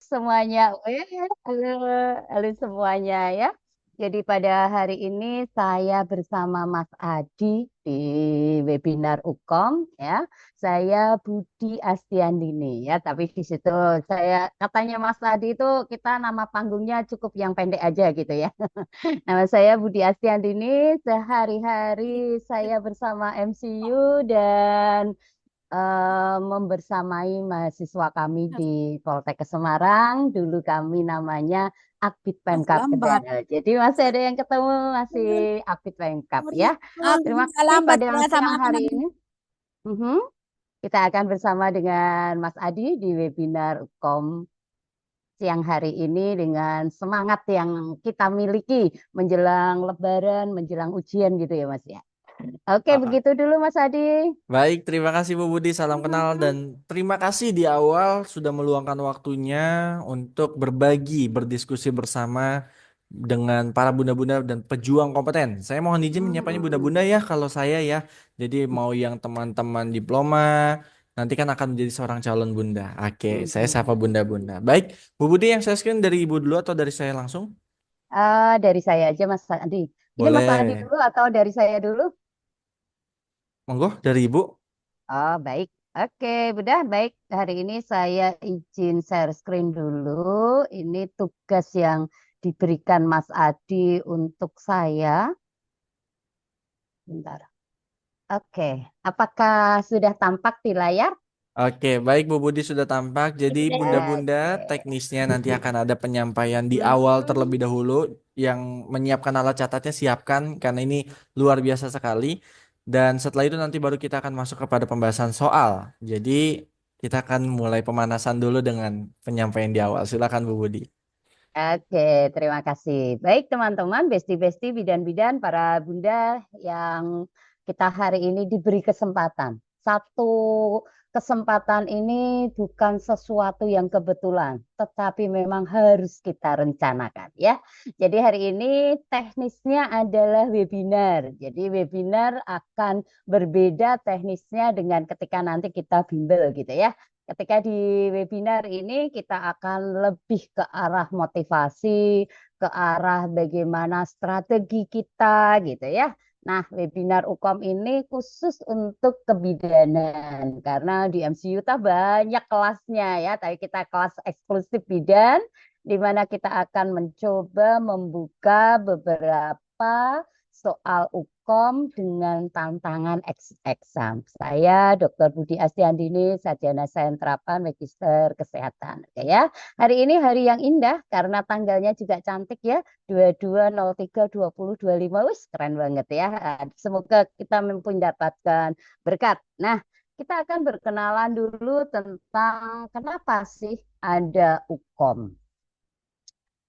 semuanya. Halo, halo semuanya ya. Jadi pada hari ini saya bersama Mas Adi di webinar Ukom ya. Saya Budi Astiandini ya, tapi di situ saya katanya Mas Adi itu kita nama panggungnya cukup yang pendek aja gitu ya. Nama saya Budi Astiandini, sehari-hari saya bersama MCU dan membersamai mahasiswa kami di Poltekkes Semarang. Dulu kami namanya Akbid Masih Pemkab lambat. Kendal. Jadi masih ada yang ketemu masih Akbid Pemkab ya. Aku Terima juga kasih lambat pada ya sama siang hari teman-teman. ini. Mhm. Kita akan bersama dengan Mas Adi di webinar Ukom siang hari ini dengan semangat yang kita miliki menjelang Lebaran, menjelang ujian gitu ya Mas ya. Oke, Ah, begitu dulu Mas Adi. baik, terima kasih Bu Budi, salam kenal dan terima kasih di awal sudah meluangkan waktunya untuk berbagi, berdiskusi bersama dengan para bunda-bunda dan pejuang kompeten. Saya mohon izin menyapanya Hmm. bunda-bunda ya kalau saya ya. Jadi mau yang teman-teman diploma, nanti kan akan menjadi seorang calon bunda. Oke, saya sapa Mhm. bunda-bunda. Baik, Bu Budi yang saya screen dari Ibu dulu atau dari saya langsung? Dari saya aja Mas Adi. Ini Mas Adi Boleh. dulu atau dari saya dulu? Monggo dari Ibu. Oh, baik. Oke, udah baik. Hari ini saya izin share screen dulu. Ini tugas yang diberikan Mas Adi untuk saya. Bentar. Oke, apakah sudah tampak di layar? Oke, baik Bu Budi sudah tampak. Jadi bunda-bunda Oke. teknisnya nanti akan ada penyampaian di awal terlebih dahulu yang menyiapkan alat catatnya siapkan karena ini luar biasa sekali. Dan setelah itu nanti baru kita akan masuk kepada pembahasan soal. Jadi kita akan mulai pemanasan dulu dengan penyampaian di awal. Silakan Bu Budi. Oke, terima kasih. Baik teman-teman, besti-besti, bidan-bidan, para bunda yang kita hari ini diberi kesempatan. Satu kesempatan ini bukan sesuatu yang kebetulan, tetapi memang harus kita rencanakan ya. Jadi hari ini teknisnya adalah webinar. Jadi webinar akan berbeda teknisnya dengan ketika nanti kita bimbel gitu ya. Ketika di webinar ini kita akan lebih ke arah motivasi, ke arah bagaimana strategi kita gitu ya. Nah, webinar Ukom ini khusus untuk kebidanan karena di MCU tak banyak kelasnya ya, tapi kita kelas eksklusif bidan di mana kita akan mencoba membuka beberapa soal Ukom dengan tantangan exam. Saya Dr. Budi Astiandini, Sarjana Sains Terapan Magister Kesehatan. Oke ya. Hari ini hari yang indah karena tanggalnya juga cantik ya. 2203 2025. Wih, keren banget ya. Semoga kita mampu mendapatkan berkat. Nah, kita akan berkenalan dulu tentang kenapa sih ada Ukom.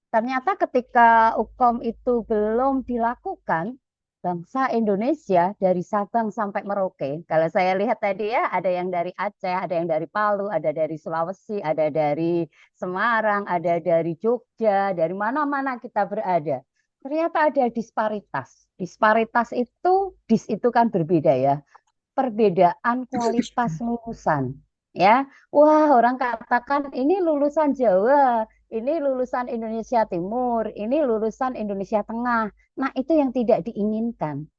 Ternyata ketika Ukom itu belum dilakukan, bangsa Indonesia dari Sabang sampai Merauke, kalau saya lihat tadi ya, ada yang dari Aceh, ada yang dari Palu, ada dari Sulawesi, ada dari Semarang, ada dari Jogja, dari mana-mana kita berada. Ternyata ada disparitas. Disparitas itu, itu kan berbeda ya, perbedaan kualitas lulusan. Ya, wah orang katakan ini lulusan Jawa, ini lulusan Indonesia Timur, ini lulusan Indonesia Tengah. Nah, itu yang tidak diinginkan.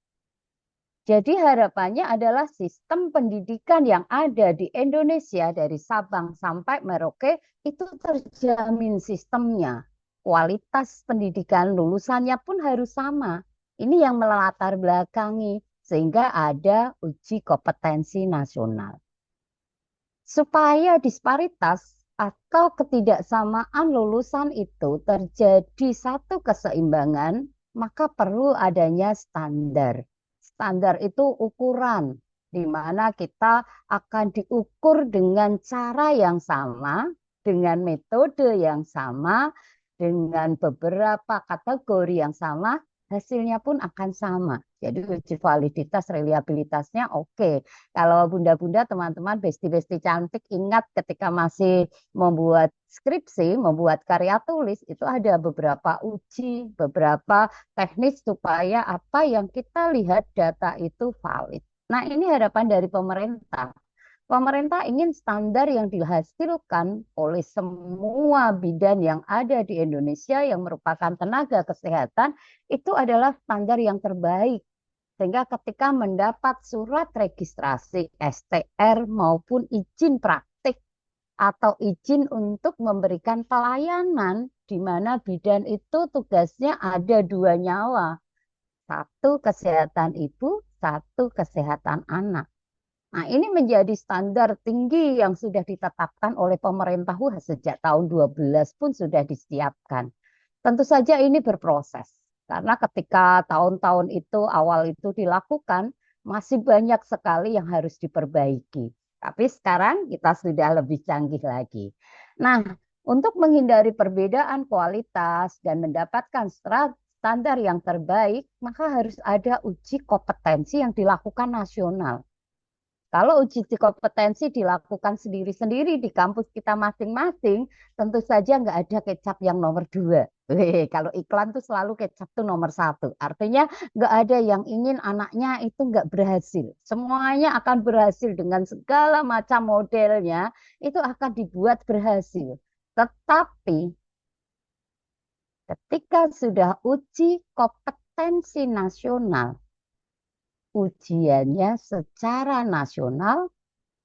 Jadi harapannya adalah sistem pendidikan yang ada di Indonesia dari Sabang sampai Merauke itu terjamin sistemnya. Kualitas pendidikan lulusannya pun harus sama. Ini yang melatar belakangi sehingga ada uji kompetensi nasional. Supaya disparitas atau ketidaksamaan lulusan itu terjadi satu keseimbangan, maka perlu adanya standar. Standar itu ukuran, di mana kita akan diukur dengan cara yang sama, dengan metode yang sama, dengan beberapa kategori yang sama, hasilnya pun akan sama. Jadi uji validitas, reliabilitasnya oke. Kalau bunda-bunda, teman-teman, besti-besti cantik, ingat ketika masih membuat skripsi, membuat karya tulis, itu ada beberapa uji, beberapa teknis supaya apa yang kita lihat data itu valid. Nah, ini harapan dari pemerintah. Pemerintah ingin standar yang dihasilkan oleh semua bidan yang ada di Indonesia yang merupakan tenaga kesehatan itu adalah standar yang terbaik. Sehingga ketika mendapat surat registrasi STR maupun izin praktik atau izin untuk memberikan pelayanan di mana bidan itu tugasnya ada dua nyawa. Satu kesehatan ibu, satu kesehatan anak. Nah, ini menjadi standar tinggi yang sudah ditetapkan oleh pemerintah sejak tahun 12 pun sudah disiapkan. Tentu saja ini berproses. Karena ketika tahun-tahun itu awal itu dilakukan, masih banyak sekali yang harus diperbaiki. Tapi sekarang kita sudah lebih canggih lagi. Nah, untuk menghindari perbedaan kualitas dan mendapatkan standar yang terbaik, maka harus ada uji kompetensi yang dilakukan nasional. Kalau uji kompetensi dilakukan sendiri-sendiri di kampus kita masing-masing, tentu saja nggak ada kecap yang nomor dua. Kalau iklan tuh selalu kecap tuh nomor satu. Artinya nggak ada yang ingin anaknya itu nggak berhasil. Semuanya akan berhasil dengan segala macam modelnya, itu akan dibuat berhasil. Tetapi ketika sudah uji kompetensi nasional, ujiannya secara nasional,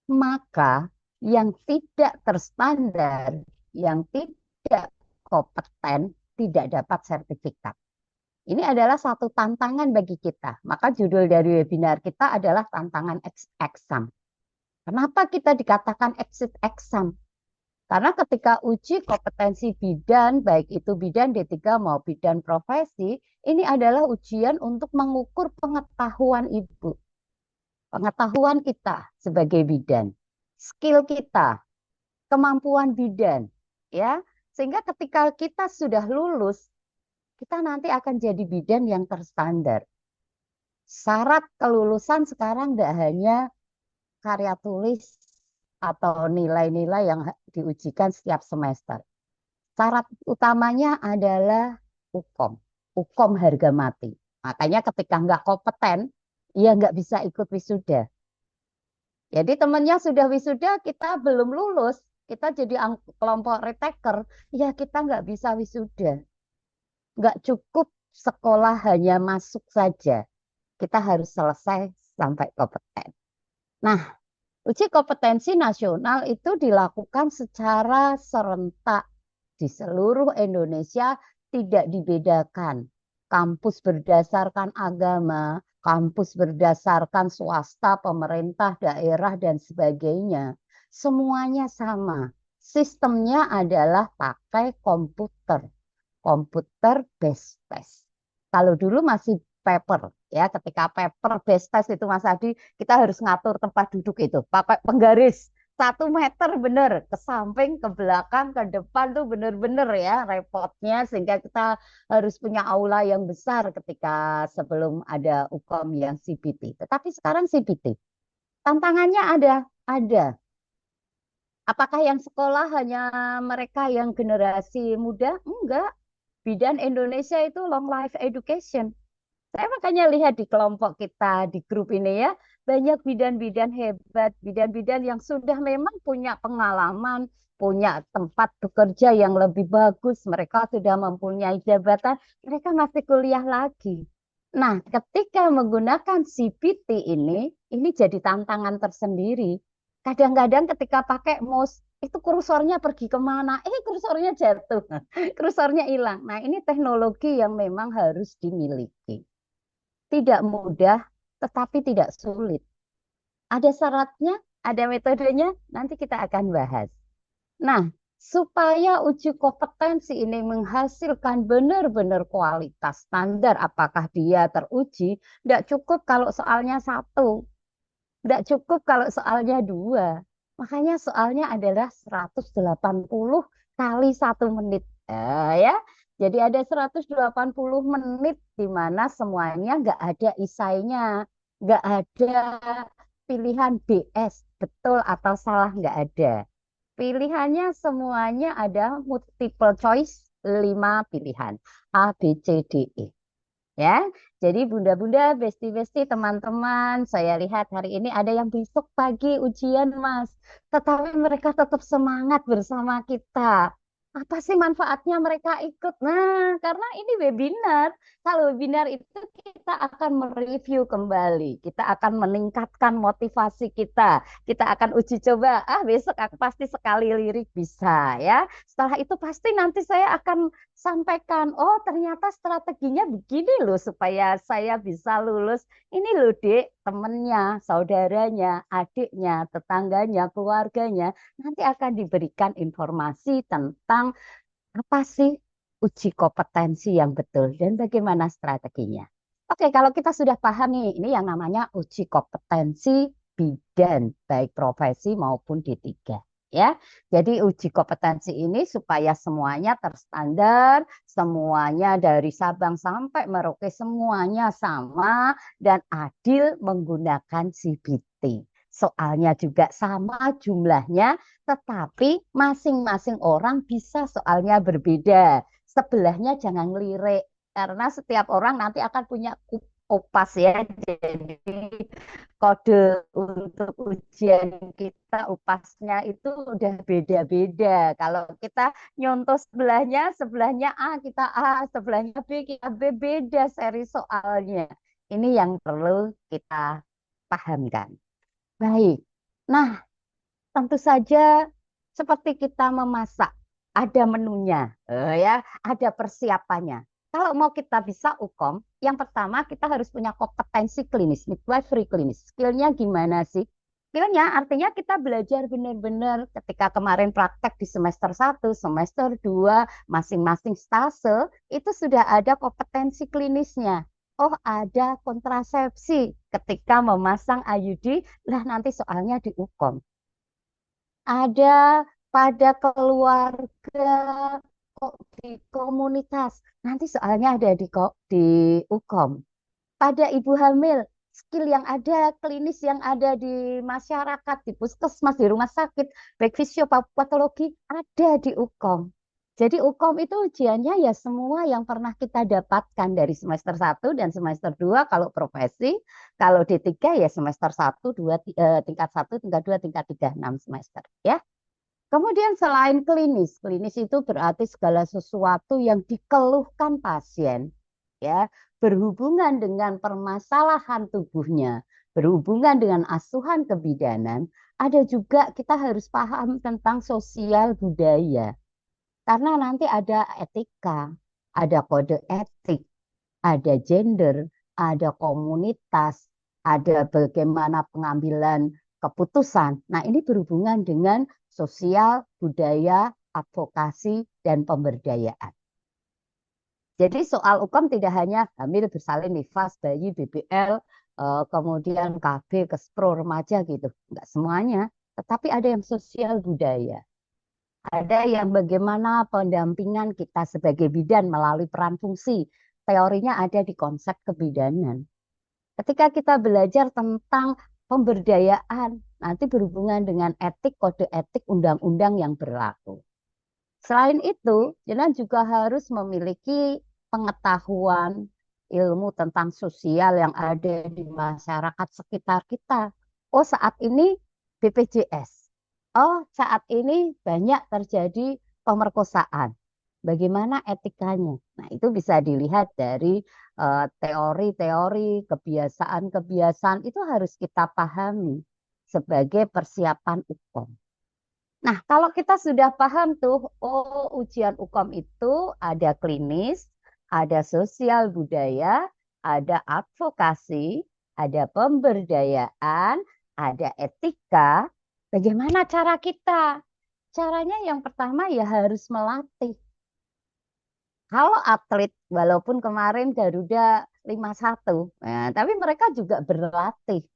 maka yang tidak terstandar, yang tidak kompeten, tidak dapat sertifikat. Ini adalah satu tantangan bagi kita. Maka judul dari webinar kita adalah tantangan exam. Kenapa kita dikatakan exit exam? Karena ketika uji kompetensi bidan, baik itu bidan D3 maupun bidan profesi, ini adalah ujian untuk mengukur pengetahuan ibu. Pengetahuan kita sebagai bidan, skill kita, kemampuan bidan, ya. Sehingga ketika kita sudah lulus, kita nanti akan jadi bidan yang terstandar. Syarat kelulusan sekarang tidak hanya karya tulis atau nilai-nilai yang diujikan setiap semester. Syarat utamanya adalah UKOM, UKOM harga mati. Makanya ketika nggak kompeten, ya nggak bisa ikut wisuda. Jadi temannya sudah wisuda, kita belum lulus, kita jadi kelompok retaker, ya kita nggak bisa wisuda. Nggak cukup sekolah hanya masuk saja, kita harus selesai sampai kompeten. Nah, uji kompetensi nasional itu dilakukan secara serentak di seluruh Indonesia, tidak dibedakan. Kampus berdasarkan agama, kampus berdasarkan swasta, pemerintah, daerah, dan sebagainya. Semuanya sama. Sistemnya adalah pakai komputer. Komputer based test. Kalau dulu masih paper, ya ketika paper based test itu Mas Adi, kita harus ngatur tempat duduk itu. Pakai penggaris 1 meter bener ke samping, ke belakang, ke depan tuh bener-bener ya repotnya, sehingga kita harus punya aula yang besar ketika sebelum ada UKOM yang CBT. Tetapi sekarang CBT, tantangannya ada. Apakah yang sekolah hanya mereka yang generasi muda? Enggak. Bidan Indonesia itu long life education. Saya makanya lihat di kelompok kita, di grup ini ya, banyak bidan-bidan hebat, bidan-bidan yang sudah memang punya pengalaman, punya tempat bekerja yang lebih bagus, mereka sudah mempunyai jabatan, mereka masih kuliah lagi. Nah, ketika menggunakan CPT ini jadi tantangan tersendiri. Kadang-kadang ketika pakai mouse, itu kursornya pergi kemana? Kursornya jatuh, kursornya hilang. Nah, ini teknologi yang memang harus dimiliki. Tidak mudah, tetapi tidak sulit. Ada syaratnya, ada metodenya, nanti kita akan bahas. Nah, supaya uji kompetensi ini menghasilkan benar-benar kualitas standar, apakah dia teruji, tidak cukup kalau soalnya satu, tidak cukup kalau soalnya dua. Makanya soalnya adalah 180 kali 1 menit. Ya, jadi ada 180 menit di mana semuanya nggak ada isainya, nggak ada pilihan BS, betul atau salah nggak ada. Pilihannya semuanya ada multiple choice, 5 pilihan. A, B, C, D, E. Ya. Jadi bunda-bunda, besti-besti, teman-teman, saya lihat hari ini ada yang besok pagi ujian, Mas. Tetapi mereka tetap semangat bersama kita. Apa sih manfaatnya mereka ikut? Nah, karena ini webinar. Kalau webinar itu kita akan mereview kembali. Kita akan meningkatkan motivasi kita. Kita akan uji coba. Ah, besok aku pasti sekali lirik bisa ya. Setelah itu pasti nanti saya akan sampaikan, oh ternyata strateginya begini loh supaya saya bisa lulus. Ini loh dek, temennya, saudaranya, adiknya, tetangganya, keluarganya. Nanti akan diberikan informasi tentang apa sih uji kompetensi yang betul dan bagaimana strateginya. Oke, kalau kita sudah paham nih, ini yang namanya uji kompetensi bidan, baik profesi maupun D3. Ya, jadi uji kompetensi ini supaya semuanya terstandar, semuanya dari Sabang sampai Merauke semuanya sama dan adil menggunakan CBT. Soalnya juga sama jumlahnya, tetapi masing-masing orang bisa soalnya berbeda. Sebelahnya jangan ngelirik, karena setiap orang nanti akan punya kopas ya. Jadi kode untuk ujian kita upasnya itu udah beda-beda. Kalau kita nyontoh sebelahnya, sebelahnya A kita A, sebelahnya B kita B, beda seri soalnya. Ini yang perlu kita pahamkan. Baik. Nah, tentu saja seperti kita memasak, ada menunya, ya, ada persiapannya. Kalau mau kita bisa UKOM, yang pertama kita harus punya kompetensi klinis, midwifery klinis. Skillnya gimana sih? Skillnya artinya kita belajar benar-benar ketika kemarin praktek di semester 1, semester 2, masing-masing stase, itu sudah ada kompetensi klinisnya. Oh, ada kontrasepsi ketika memasang IUD, lah nanti soalnya di UKOM. Ada pada keluarga, kok di komunitas. Nanti soalnya ada di UKOM. Pada ibu hamil, skill yang ada, klinis yang ada di masyarakat, di puskesmas, di rumah sakit, baik fisiopatologi, ada di UKOM. Jadi UKOM itu ujiannya ya semua yang pernah kita dapatkan dari semester 1 dan semester 2 kalau profesi, kalau D3 ya semester 1, 2, tingkat 1, tingkat 2, tingkat 3, 6 semester. Ya. Kemudian selain klinis, klinis itu berarti segala sesuatu yang dikeluhkan pasien, ya, berhubungan dengan permasalahan tubuhnya, berhubungan dengan asuhan kebidanan, ada juga kita harus paham tentang sosial budaya. Karena nanti ada etika, ada kode etik, ada gender, ada komunitas, ada bagaimana pengambilan keputusan. Nah, ini berhubungan dengan sosial, budaya, advokasi, dan pemberdayaan. Jadi soal UKOM tidak hanya hamil, bersalin, nifas, bayi, BBL, kemudian KB, Kespro, remaja gitu. Enggak semuanya. Tetapi ada yang sosial budaya. Ada yang bagaimana pendampingan kita sebagai bidan melalui peran fungsi. Teorinya ada di konsep kebidanan. Ketika kita belajar tentang pemberdayaan, nanti berhubungan dengan etik, kode etik, undang-undang yang berlaku. Selain itu, jenengan juga harus memiliki pengetahuan ilmu tentang sosial yang ada di masyarakat sekitar kita. Oh, saat ini BPJS. Oh, saat ini banyak terjadi pemerkosaan. Bagaimana etikanya? Nah, itu bisa dilihat dari teori-teori, kebiasaan-kebiasaan itu harus kita pahami sebagai persiapan UKOM. Nah, kalau kita sudah paham tuh, oh ujian UKOM itu ada klinis, ada sosial budaya, ada advokasi, ada pemberdayaan, ada etika. Bagaimana cara kita? Caranya yang pertama ya harus melatih. Kalau atlet, walaupun kemarin Garuda 5-1, nah, tapi mereka juga berlatih.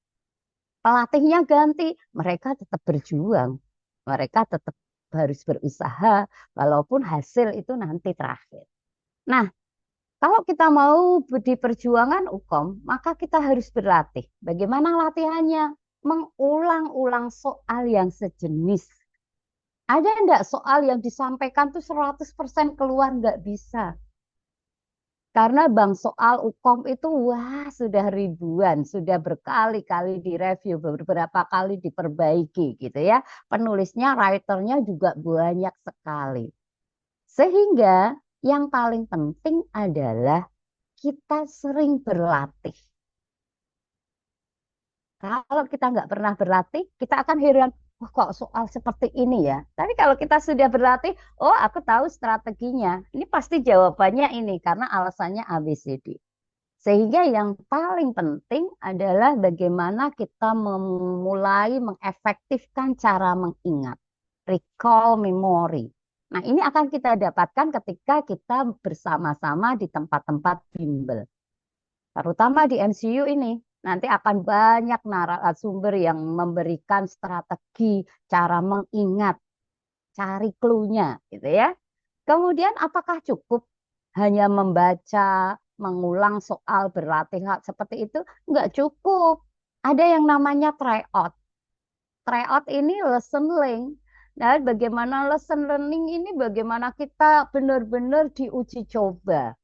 Pelatihnya ganti, mereka tetap berjuang. Mereka tetap harus berusaha, walaupun hasil itu nanti terakhir. Nah, kalau kita mau di perjuangan UKOM, maka kita harus berlatih. Bagaimana latihannya? Mengulang-ulang soal yang sejenis. Ada enggak soal yang disampaikan tuh 100% keluar nggak bisa? Karena bang soal UKOM itu wah sudah ribuan, sudah berkali-kali direview, beberapa kali diperbaiki gitu ya. Penulisnya, writernya juga banyak sekali. Sehingga yang paling penting adalah kita sering berlatih. Kalau kita nggak pernah berlatih, kita akan heran, wah kok soal seperti ini ya. Tapi kalau kita sudah berlatih, oh aku tahu strateginya. Ini pasti jawabannya ini karena alasannya ABCD. Sehingga yang paling penting adalah bagaimana kita memulai mengefektifkan cara mengingat, recall memory. Nah, ini akan kita dapatkan ketika kita bersama-sama di tempat-tempat bimbel, terutama di MCU ini. Nanti akan banyak narasumber yang memberikan strategi cara mengingat, cari clue-nya, gitu ya. Kemudian apakah cukup hanya membaca, mengulang soal, berlatih hal seperti itu? Enggak cukup. Ada yang namanya tryout. Tryout ini lesson learning. Nah, bagaimana lesson learning ini, bagaimana kita benar-benar diuji coba.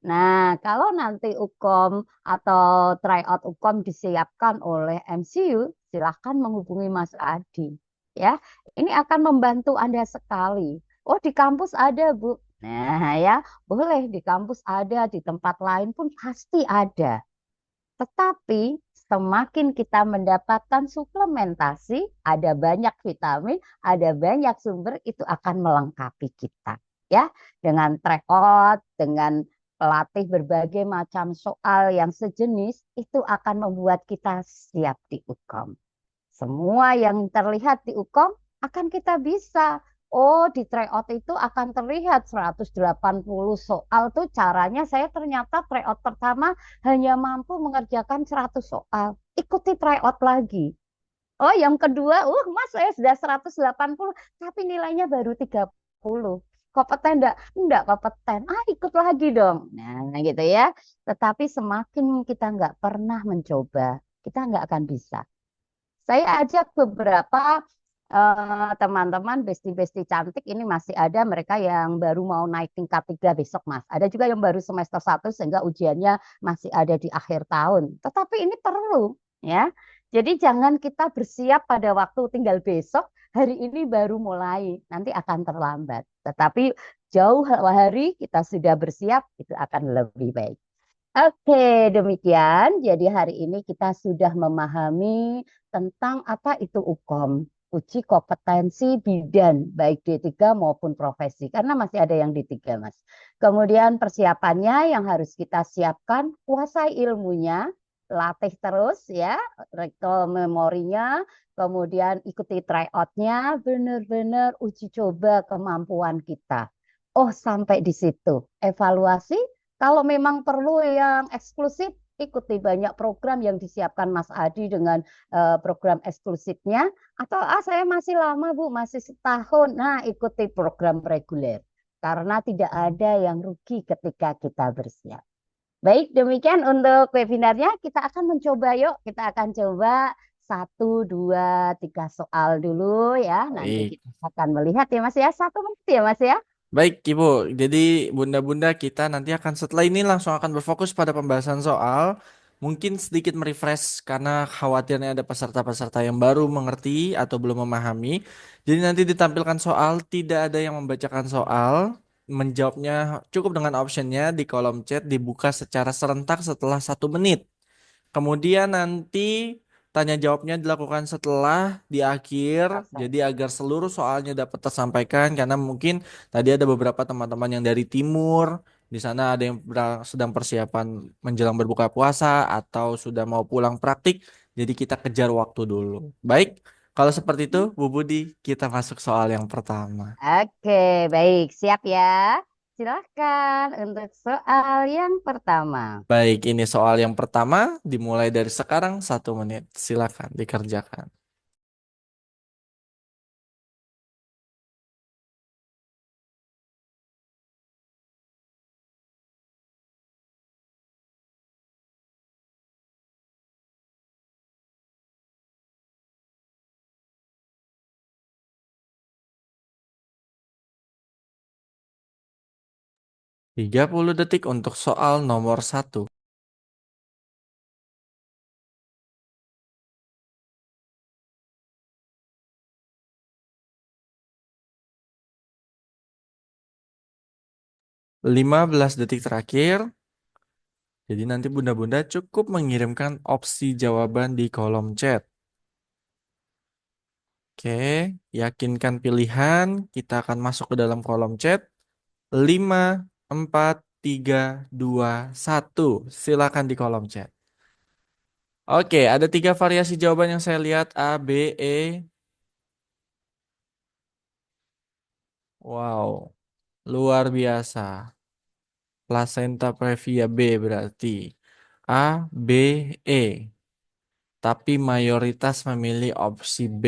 Nah, kalau nanti UKOM atau tryout UKOM disiapkan oleh MCU, silahkan menghubungi Mas Adi. Ya, ini akan membantu Anda sekali. Oh, di kampus ada, Bu. Nah, ya, boleh di kampus ada, di tempat lain pun pasti ada. Tetapi semakin kita mendapatkan suplementasi, ada banyak vitamin, ada banyak sumber, itu akan melengkapi kita. Ya, dengan tryout, dengan pelatih berbagai macam soal yang sejenis, itu akan membuat kita siap di UKOM. Semua yang terlihat di UKOM akan kita bisa. Oh, di tryout itu akan terlihat 180 soal tuh caranya saya ternyata tryout pertama hanya mampu mengerjakan 100 soal. Ikuti tryout lagi. Oh, yang kedua, Mas saya sudah 180 tapi nilainya baru 30. Kompeten enggak? Enggak kompeten. Ikut lagi dong. Nah, gitu ya. Tetapi semakin kita nggak pernah mencoba, kita nggak akan bisa. Saya ajak beberapa teman-teman besti-besti cantik ini masih ada mereka yang baru mau naik tingkat 3 besok, Mas. Ada juga yang baru semester 1 sehingga ujiannya masih ada di akhir tahun. Tetapi ini perlu ya. Jadi jangan kita bersiap pada waktu tinggal besok, hari ini baru mulai, nanti akan terlambat. Tetapi jauh hari kita sudah bersiap, itu akan lebih baik. Oke, demikian. Jadi hari ini kita sudah memahami tentang apa itu UKOM, uji kompetensi bidan, baik D3 maupun profesi, karena masih ada yang D3, Mas. Kemudian persiapannya yang harus kita siapkan, kuasai ilmunya, latih terus ya, recall memorinya, kemudian ikuti tryout-nya, benar-benar uji coba kemampuan kita. Oh, sampai di situ. Evaluasi kalau memang perlu yang eksklusif, ikuti banyak program yang disiapkan Mas Adi dengan program eksklusifnya. Atau saya masih lama Bu, masih setahun. Nah, ikuti program reguler. Karena tidak ada yang rugi ketika kita bersiap. Baik, demikian untuk webinarnya. Kita akan mencoba yuk. Kita akan coba satu, dua, tiga soal dulu ya. Nanti Baik. kita akan melihat ya Mas ya. 1 menit ya Mas ya. Baik, Ibu. Jadi, bunda-bunda kita nanti akan setelah ini langsung akan berfokus pada pembahasan soal. Mungkin sedikit merefresh karena khawatirnya ada peserta-peserta yang baru mengerti atau belum memahami. Jadi nanti ditampilkan soal, tidak ada yang membacakan soal. Menjawabnya cukup dengan optionnya di kolom chat dibuka secara serentak setelah 1 menit. Kemudian nanti tanya jawabnya dilakukan setelah di akhir, Selesai. jadi agar seluruh soalnya dapat tersampaikan karena mungkin tadi ada beberapa teman-teman yang dari timur, di sana ada yang sedang persiapan menjelang berbuka puasa atau sudah mau pulang praktik, jadi kita kejar waktu dulu. Baik, kalau seperti itu, Bu Budi, kita masuk soal yang pertama. Oke, baik. Siap ya. Silahkan untuk soal yang pertama. Baik, ini soal yang pertama dimulai dari sekarang 1 menit. Silakan dikerjakan. 30 detik untuk soal nomor 1. Lima belas detik terakhir. Jadi nanti bunda-bunda cukup mengirimkan opsi jawaban di kolom chat. Oke, yakinkan pilihan. Kita akan masuk ke dalam kolom chat. 5, 4, 3, 2, 1. Silakan di kolom chat. Oke, ada 3 variasi jawaban yang saya lihat. A, B, E. Wow, luar biasa. Placenta previa B berarti. A, B, E. Tapi mayoritas memilih opsi B.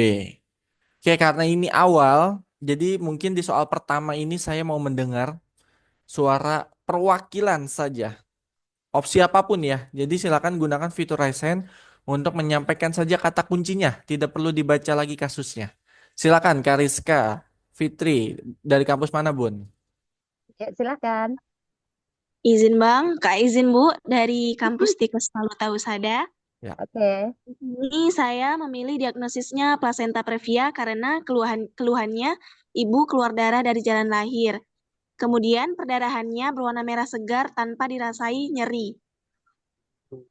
Oke, karena ini awal, jadi mungkin di soal pertama ini saya mau mendengar suara perwakilan saja. Opsi apapun ya. Jadi silakan gunakan fitur Raise Hand untuk menyampaikan saja kata kuncinya. Tidak perlu dibaca lagi kasusnya. Silakan Kariska, Fitri, dari kampus mana, Bun? Ya, silakan. Izin Bang, Kak izin Bu, dari kampus Tikus Palu Tahu Sada. Ya. Oke. Ini saya memilih diagnosisnya placenta previa karena keluhannya ibu keluar darah dari jalan lahir. Kemudian perdarahannya berwarna merah segar tanpa dirasai nyeri.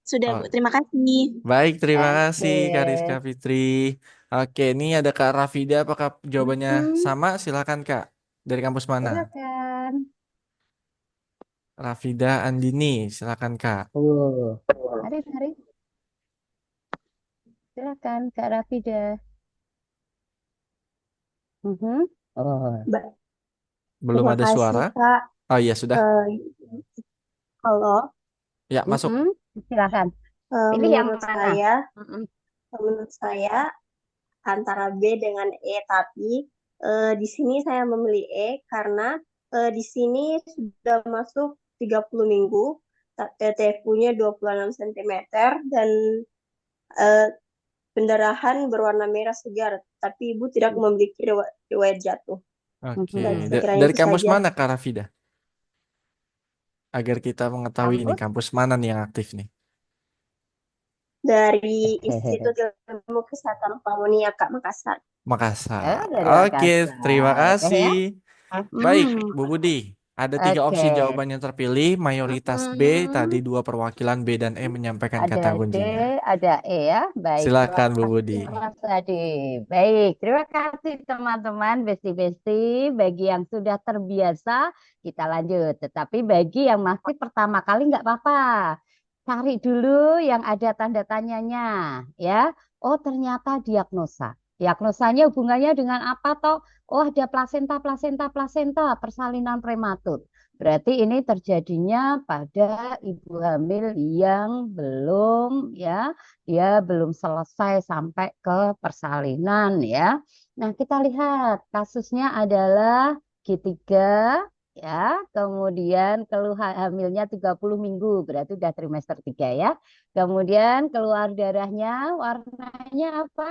Sudah Bu, Oh, terima kasih. baik, terima kasih Kariska Oke. Fitri. Oke, ini ada Kak Rafida. Apakah jawabannya Hmm, sama? Silakan Kak. Dari kampus mana? silakan. Rafida Andini, silakan Kak. Mari, mari. Silakan, Kak Rafida. Mhm. Oh, Belum Terima ada kasih suara? Kak. Oh iya, sudah. Halo, Ya, masuk. mhm. Silakan. Pilih yang menurut mana? saya, Mhm. menurut saya antara B dengan E, tapi di sini saya memilih E karena di sini sudah masuk 30 minggu, TFU-nya 26 cm dan eh, pendarahan berwarna merah segar, tapi ibu tidak memiliki riwayat jatuh. Oke, Dan Mhm. sekiranya Dari itu kampus saja. mana Kak Rafida? Agar kita mengetahui ini Kampus? kampus mana nih yang aktif nih. Dari Institut Ilmu Kesehatan Pamunia Kak Makassar. Makassar. Dari Oke, terima Makassar. Oke kasih. ya. Baik, Hmm. Bu Budi. Ada 3 Oke. opsi jawaban yang terpilih. Mayoritas B, tadi Hmm. 2 perwakilan B dan E menyampaikan Ada kata D, kuncinya. ada E ya. Baik, terima Silakan Bu kasih Budi. Mas Adi. Baik, terima kasih teman-teman, besti-besti. Bagi yang sudah terbiasa, kita lanjut. Tetapi bagi yang masih pertama kali nggak apa-apa. Cari dulu yang ada tanda tanyanya, ya. Oh, ternyata diagnosa. Diagnosanya hubungannya dengan apa toh? Oh, ada plasenta, plasenta, plasenta, persalinan prematur. Berarti ini terjadinya pada ibu hamil yang belum ya, dia belum selesai sampai ke persalinan ya. Nah, kita lihat kasusnya adalah G3 ya, kemudian keluhan hamilnya 30 minggu, berarti udah trimester 3 ya. Kemudian keluar darahnya warnanya apa?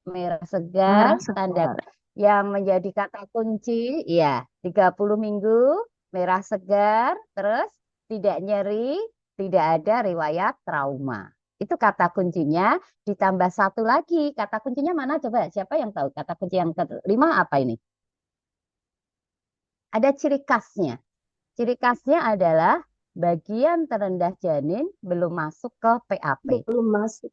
Merah segar, Merah tanda segar. yang menjadi kata kunci, ya 30 minggu, merah segar, terus tidak nyeri, tidak ada riwayat trauma. Itu kata kuncinya, ditambah satu lagi. Kata kuncinya mana coba? Siapa yang tahu? Kata kunci yang kelima apa ini? Ada ciri khasnya. Ciri khasnya adalah bagian terendah janin belum masuk ke PAP. Belum masuk.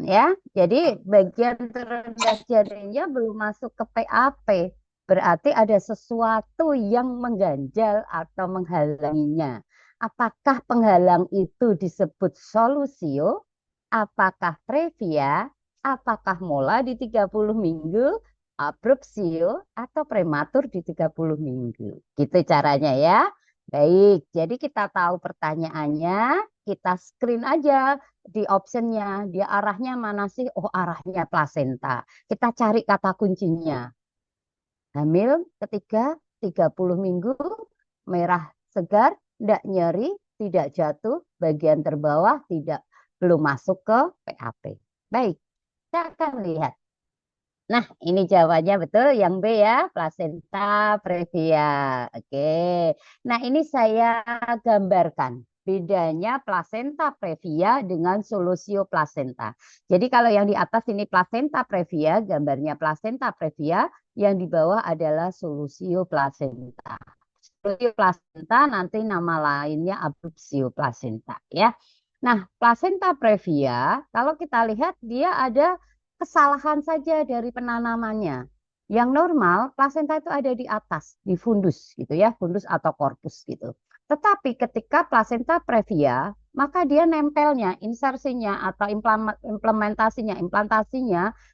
Ya, jadi bagian terendah janinnya belum masuk ke PAP. Berarti ada sesuatu yang mengganjal atau menghalanginya. Apakah penghalang itu disebut solusio? Apakah previa? Apakah mola di 30 minggu? Abrupsio atau prematur di 30 minggu? Gitu caranya ya. Baik, jadi kita tahu pertanyaannya, kita screen aja di optionnya, dia arahnya mana sih? Oh, arahnya plasenta. Kita cari kata kuncinya. Hamil ketiga 30 minggu, merah segar, tidak nyeri, tidak jatuh, bagian terbawah tidak belum masuk ke PAP. Baik, kita akan lihat. Nah, ini jawabannya betul yang B ya, plasenta previa. Oke. Nah, ini saya gambarkan bedanya plasenta previa dengan solusio plasenta. Jadi kalau yang di atas ini plasenta previa, gambarnya plasenta previa, yang di bawah adalah solusio plasenta. Solusio plasenta nanti nama lainnya abrupsio plasenta ya. Nah, plasenta previa, kalau kita lihat dia ada kesalahan saja dari penanamannya. Yang normal, plasenta itu ada di atas, di fundus gitu ya, fundus atau korpus gitu. Tetapi ketika plasenta previa, maka dia nempelnya, insersinya atau implantasinya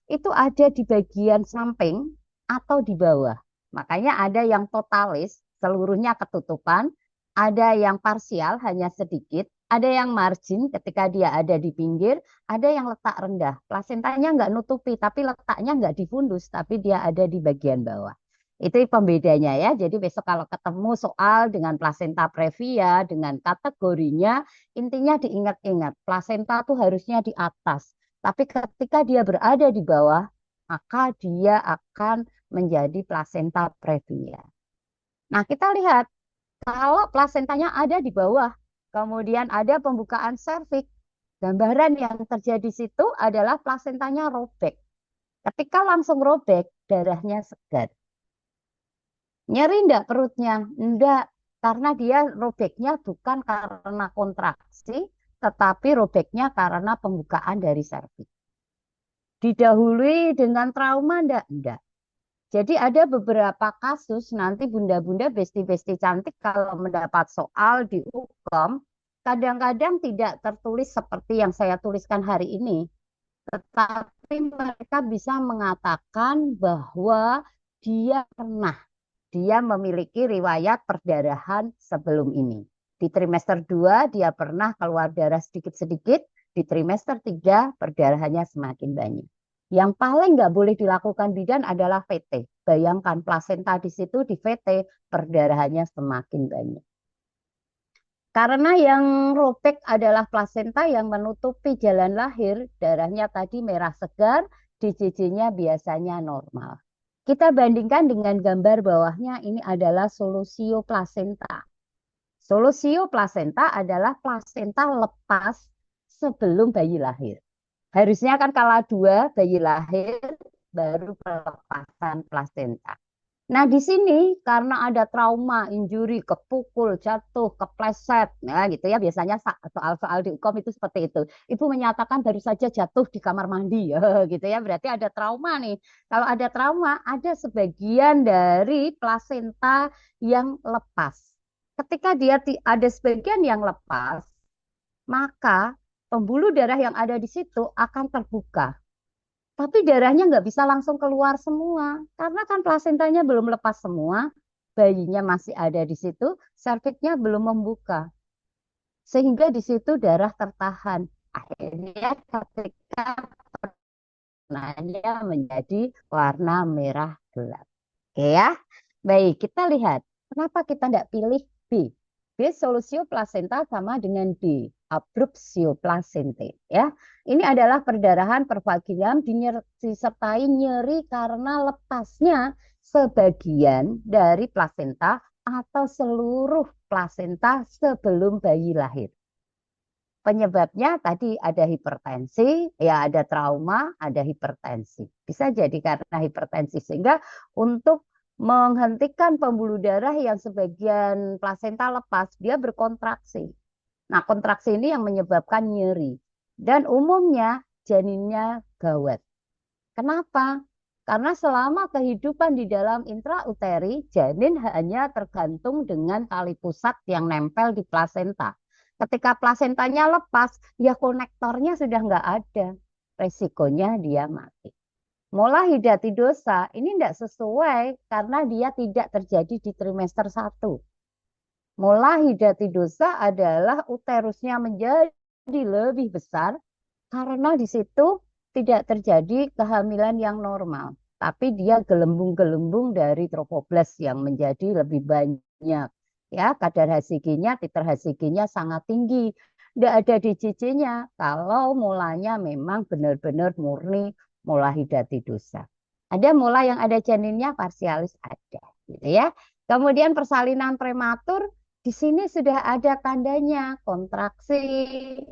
itu ada di bagian samping atau di bawah. Makanya ada yang totalis, seluruhnya ketutupan, ada yang parsial, hanya sedikit, ada yang margin ketika dia ada di pinggir, ada yang letak rendah. Plasentanya nggak nutupi, tapi letaknya nggak di fundus, tapi dia ada di bagian bawah. Itu pembedanya ya. Jadi besok kalau ketemu soal dengan plasenta previa, dengan kategorinya, intinya diingat-ingat. Plasenta tuh harusnya di atas. Tapi ketika dia berada di bawah, maka dia akan menjadi plasenta previa. Nah, kita lihat kalau plasentanya ada di bawah, kemudian ada pembukaan serviks, gambaran yang terjadi di situ adalah plasentanya robek. Ketika langsung robek, darahnya segar. Nyeri enggak perutnya? Enggak, karena dia robeknya bukan karena kontraksi, tetapi robeknya karena pembukaan dari serviks. Didahului dengan trauma enggak? Enggak. Jadi ada beberapa kasus nanti bunda-bunda besti-besti cantik kalau mendapat soal di UKOM, kadang-kadang tidak tertulis seperti yang saya tuliskan hari ini. Tetapi mereka bisa mengatakan bahwa dia memiliki riwayat perdarahan sebelum ini. Di trimester 2 dia pernah keluar darah sedikit-sedikit, di trimester 3 perdarahannya semakin banyak. Yang paling nggak boleh dilakukan bidan adalah VT. Bayangkan plasenta di situ di VT perdarahannya semakin banyak. Karena yang robek adalah plasenta yang menutupi jalan lahir, darahnya tadi merah segar, DJJ-nya biasanya normal. Kita bandingkan dengan gambar bawahnya, ini adalah solusio plasenta. Solusio plasenta adalah plasenta lepas sebelum bayi lahir. Harusnya kan kala 2 bayi lahir baru pelepasan plasenta. Nah, di sini karena ada trauma, injury, kepukul, jatuh, kepleset, nah gitu ya biasanya soal-soal di UKOM itu seperti itu. Ibu menyatakan baru saja jatuh di kamar mandi, ya, gitu ya. Berarti ada trauma nih. Kalau ada trauma, ada sebagian dari plasenta yang lepas. Ketika dia ada sebagian yang lepas, maka pembuluh darah yang ada di situ akan terbuka. Tapi darahnya nggak bisa langsung keluar semua. Karena kan plasentanya belum lepas semua, bayinya masih ada di situ, serviksnya belum membuka. Sehingga di situ darah tertahan. Akhirnya ketika warnanya menjadi warna merah gelap. Oke ya. Baik, kita lihat. Kenapa kita tidak pilih B? B solusio placenta sama dengan D, abrupsio placentae. Ya, ini adalah perdarahan pervaginam disertai nyeri karena lepasnya sebagian dari plasenta atau seluruh plasenta sebelum bayi lahir. Penyebabnya tadi ada hipertensi, ya ada trauma, ada hipertensi. Bisa jadi karena hipertensi sehingga untuk menghentikan pembuluh darah yang sebagian plasenta lepas, dia berkontraksi. Nah, kontraksi ini yang menyebabkan nyeri. Dan umumnya janinnya gawat. Kenapa? Karena selama kehidupan di dalam intrauteri, janin hanya tergantung dengan tali pusat yang nempel di plasenta. Ketika plasentanya lepas, ya konektornya sudah nggak ada. Resikonya dia mati. Mola hidatidosa ini tidak sesuai karena dia tidak terjadi di trimester 1. Mola hidatidosa adalah uterusnya menjadi lebih besar karena di situ tidak terjadi kehamilan yang normal. Tapi dia gelembung-gelembung dari trofoblast yang menjadi lebih banyak. Ya, kadar HCG-nya, titer HCG-nya sangat tinggi. Tidak ada DJJ-nya kalau mulanya memang benar-benar murni mola hidatidosa. Ada mula yang ada janinnya, parsialis ada, gitu ya. Kemudian persalinan prematur di sini sudah ada tandanya kontraksi,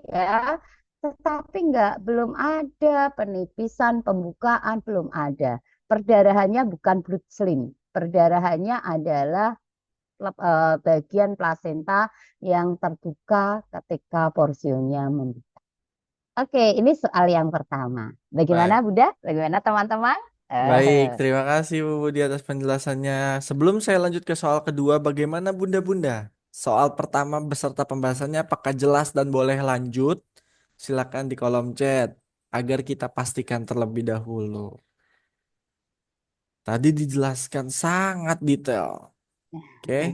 ya. Tetapi belum ada penipisan, pembukaan belum ada. Perdarahannya bukan blood slim. Perdarahannya adalah bagian plasenta yang terbuka ketika porsinya membuka. Oke, ini soal yang pertama. Bagaimana Baik. Bunda? Bagaimana teman-teman? Baik, terima kasih Bu Budi atas penjelasannya. Sebelum saya lanjut ke soal kedua, bagaimana Bunda-Bunda? Soal pertama beserta pembahasannya apakah jelas dan boleh lanjut? Silakan di kolom chat agar kita pastikan terlebih dahulu. Tadi dijelaskan sangat detail. Oke,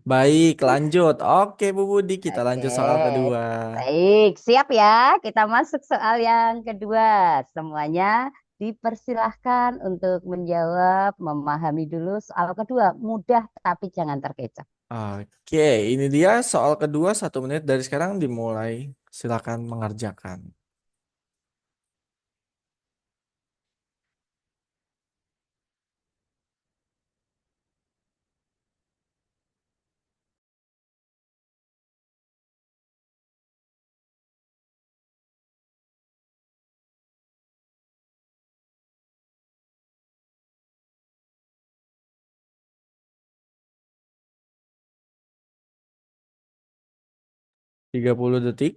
baik, lanjut. Oke, Bu Budi, kita lanjut soal Oke, kedua. baik, siap ya. Kita masuk soal yang kedua. Semuanya dipersilahkan untuk menjawab, memahami dulu soal kedua. Mudah tapi jangan terkecoh. Oke, ini dia soal kedua, 1 menit dari sekarang dimulai. Silakan mengerjakan. 30 detik.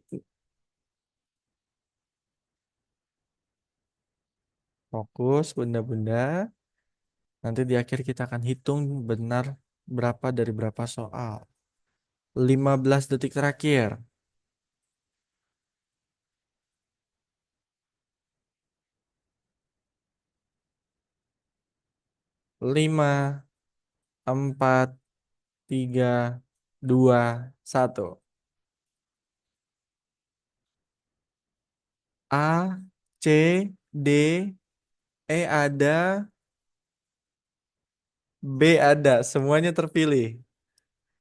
Fokus, bunda-bunda. Nanti di akhir kita akan hitung benar berapa dari berapa soal. 15 detik terakhir. 5, 4, 3, 2, 1. A, C, D, E ada, B ada. Semuanya terpilih.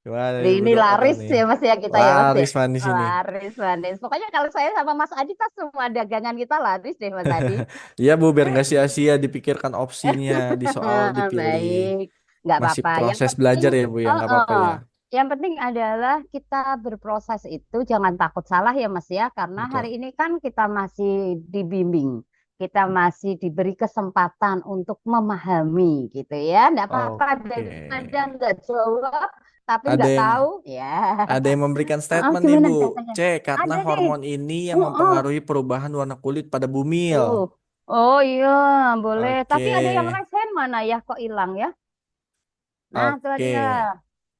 Gimana nih Bu Ini Dokter laris nih? ya Mas ya kita ya Mas ya. Laris manis ini. Laris, manis. Pokoknya kalau saya sama Mas Adi kan semua dagangan kita laris deh Mas Adi. Iya Bu, biar nggak sia-sia dipikirkan opsinya di soal dipilih. Baik, nggak Masih apa-apa. Yang proses penting, belajar ya Bu ya, oh, nggak oh. apa-apa ya. Yang penting adalah kita berproses itu jangan takut salah ya Mas ya, karena hari Betul. ini kan kita masih dibimbing, kita masih diberi kesempatan untuk memahami gitu ya. Nggak apa-apa Oke. daripada nggak jawab tapi Ada nggak yang tahu ya. ada yang memberikan statement nih Gimana Bu. katanya? C, karena Ada nih. hormon ini yang Oh, oh. mempengaruhi perubahan warna kulit pada bumil. Oh, oh iya, boleh. Oke. Tapi ada yang resen mana ya? Kok hilang ya? Nah, itu Oke. dia.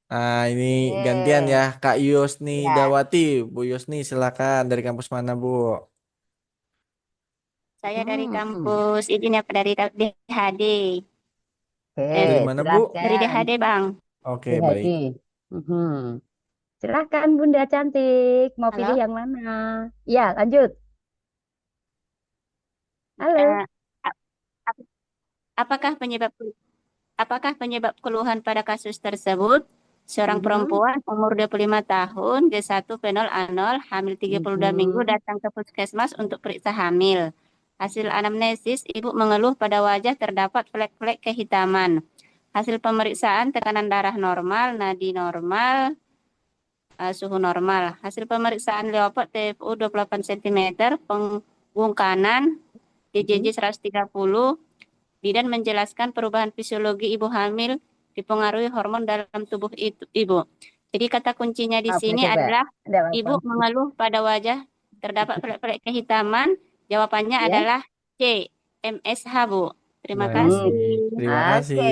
Nah, ini gantian ya Oke. Kak Yusni Ya. Dawati. Bu Yusni silakan dari kampus mana Bu? Saya dari Hmm. kampus ini apa dari DHD. Dari Oke, mana Bu? Dari silakan. DHD, Bang. Oke, baik. DHD. Mhm. Silakan Bunda cantik. Mau pilih Halo. yang mana? Ya, lanjut. Halo. Eh, ap- ap- apakah penyebab keluhan pada kasus tersebut? Seorang Mhm. perempuan umur 25 tahun, G1 fenol anol, hamil 32 minggu Mhm. datang ke puskesmas untuk periksa hamil. Hasil anamnesis, ibu mengeluh pada wajah terdapat flek-flek kehitaman. Hasil pemeriksaan tekanan darah normal, nadi normal, suhu normal. Hasil pemeriksaan Leopard TFU 28 cm, punggung kanan, DJJ 130. Bidan menjelaskan perubahan fisiologi ibu hamil dipengaruhi hormon dalam tubuh ibu. Jadi kata kuncinya di Apa sini coba? adalah Ada apa? ibu mengeluh pada wajah terdapat flek-flek kehitaman. Jawabannya Ya. adalah C, MSH, Bu. Terima Hmm. Baik, kasih. terima Oke, kasih.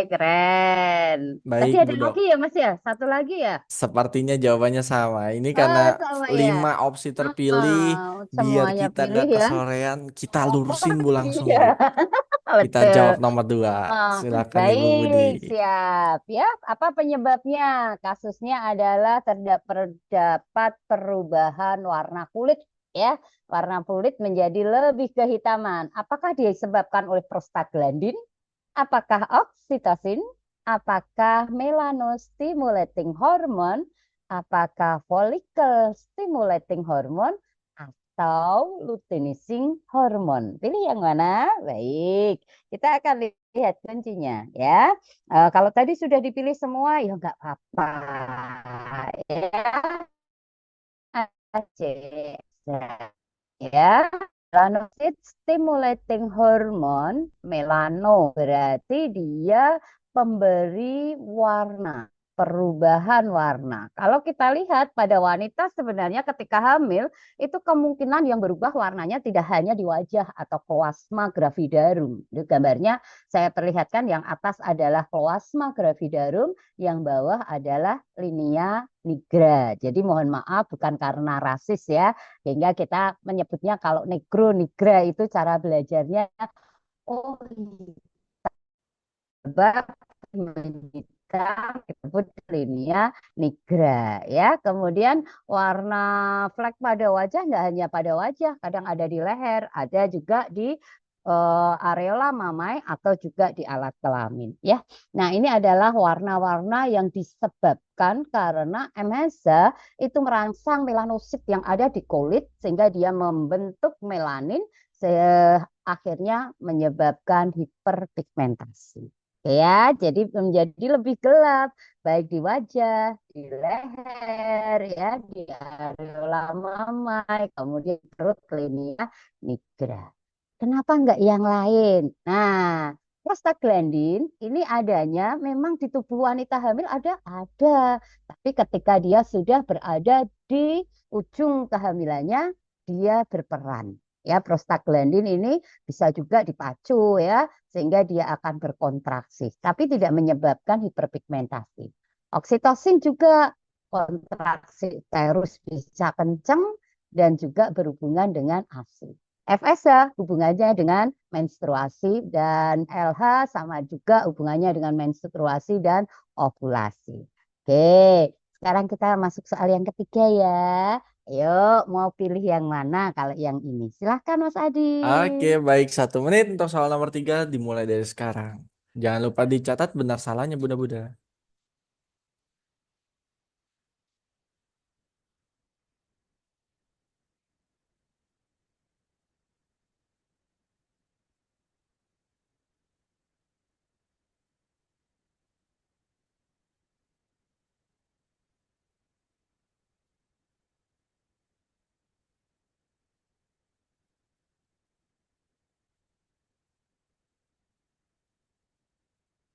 keren. Tadi Baik, ada Bu Dok. lagi ya Mas ya? Satu lagi ya? Sepertinya jawabannya sama. Ini karena Oh, sama ya. 5 opsi terpilih, biar Semuanya kita pilih nggak ya. kesorean, kita Oh, lurusin Bu langsung iya, Bu. Kita betul. jawab nomor 2. Oh, Silakan Ibu Budi. baik, siap. Ya, apa penyebabnya? Kasusnya adalah terdapat perubahan warna kulit, ya. Warna kulit menjadi lebih kehitaman. Apakah disebabkan oleh prostaglandin? Apakah oksitosin? Apakah melanostimulating hormone? Apakah follicle stimulating hormone? atau luteinizing hormon? Pilih yang mana? Baik, kita akan lihat kuncinya ya. Kalau tadi sudah dipilih semua ya nggak apa-apa ya. C. Ya, melanocyte stimulating hormone melano berarti dia pemberi warna, perubahan warna. Kalau kita lihat pada wanita sebenarnya ketika hamil itu kemungkinan yang berubah warnanya tidak hanya di wajah atau kloasma gravidarum. Ini gambarnya saya perlihatkan, yang atas adalah kloasma gravidarum, yang bawah adalah linea nigra. Jadi mohon maaf bukan karena rasis ya, sehingga kita menyebutnya kalau negro nigra itu cara belajarnya oh sebab hitam disebut linea nigra ya. Kemudian warna flek pada wajah nggak hanya pada wajah, kadang ada di leher, ada juga di areola mamai atau juga di alat kelamin ya. Nah, ini adalah warna-warna yang disebabkan karena MHZ itu merangsang melanosit yang ada di kulit sehingga dia membentuk melanin akhirnya menyebabkan hiperpigmentasi. Ya, jadi menjadi lebih gelap baik di wajah, di leher, ya, di areola mamai, kemudian perut, linea nigra. Kenapa enggak yang lain? Nah, prostaglandin ini adanya memang di tubuh wanita hamil ada. Tapi ketika dia sudah berada di ujung kehamilannya, dia berperan. Ya, prostaglandin ini bisa juga dipacu ya, sehingga dia akan berkontraksi, tapi tidak menyebabkan hiperpigmentasi. Oksitosin juga kontraksi uterus bisa kencang dan juga berhubungan dengan ASI. FSH hubungannya dengan menstruasi dan LH sama juga hubungannya dengan menstruasi dan ovulasi. Oke, sekarang kita masuk soal yang ketiga ya. Ayo, mau pilih yang mana kalau yang ini? Silahkan Mas Adi. Oke, baik. 1 menit untuk soal nomor 3 dimulai dari sekarang. Jangan lupa dicatat benar salahnya, Bunda-Bunda.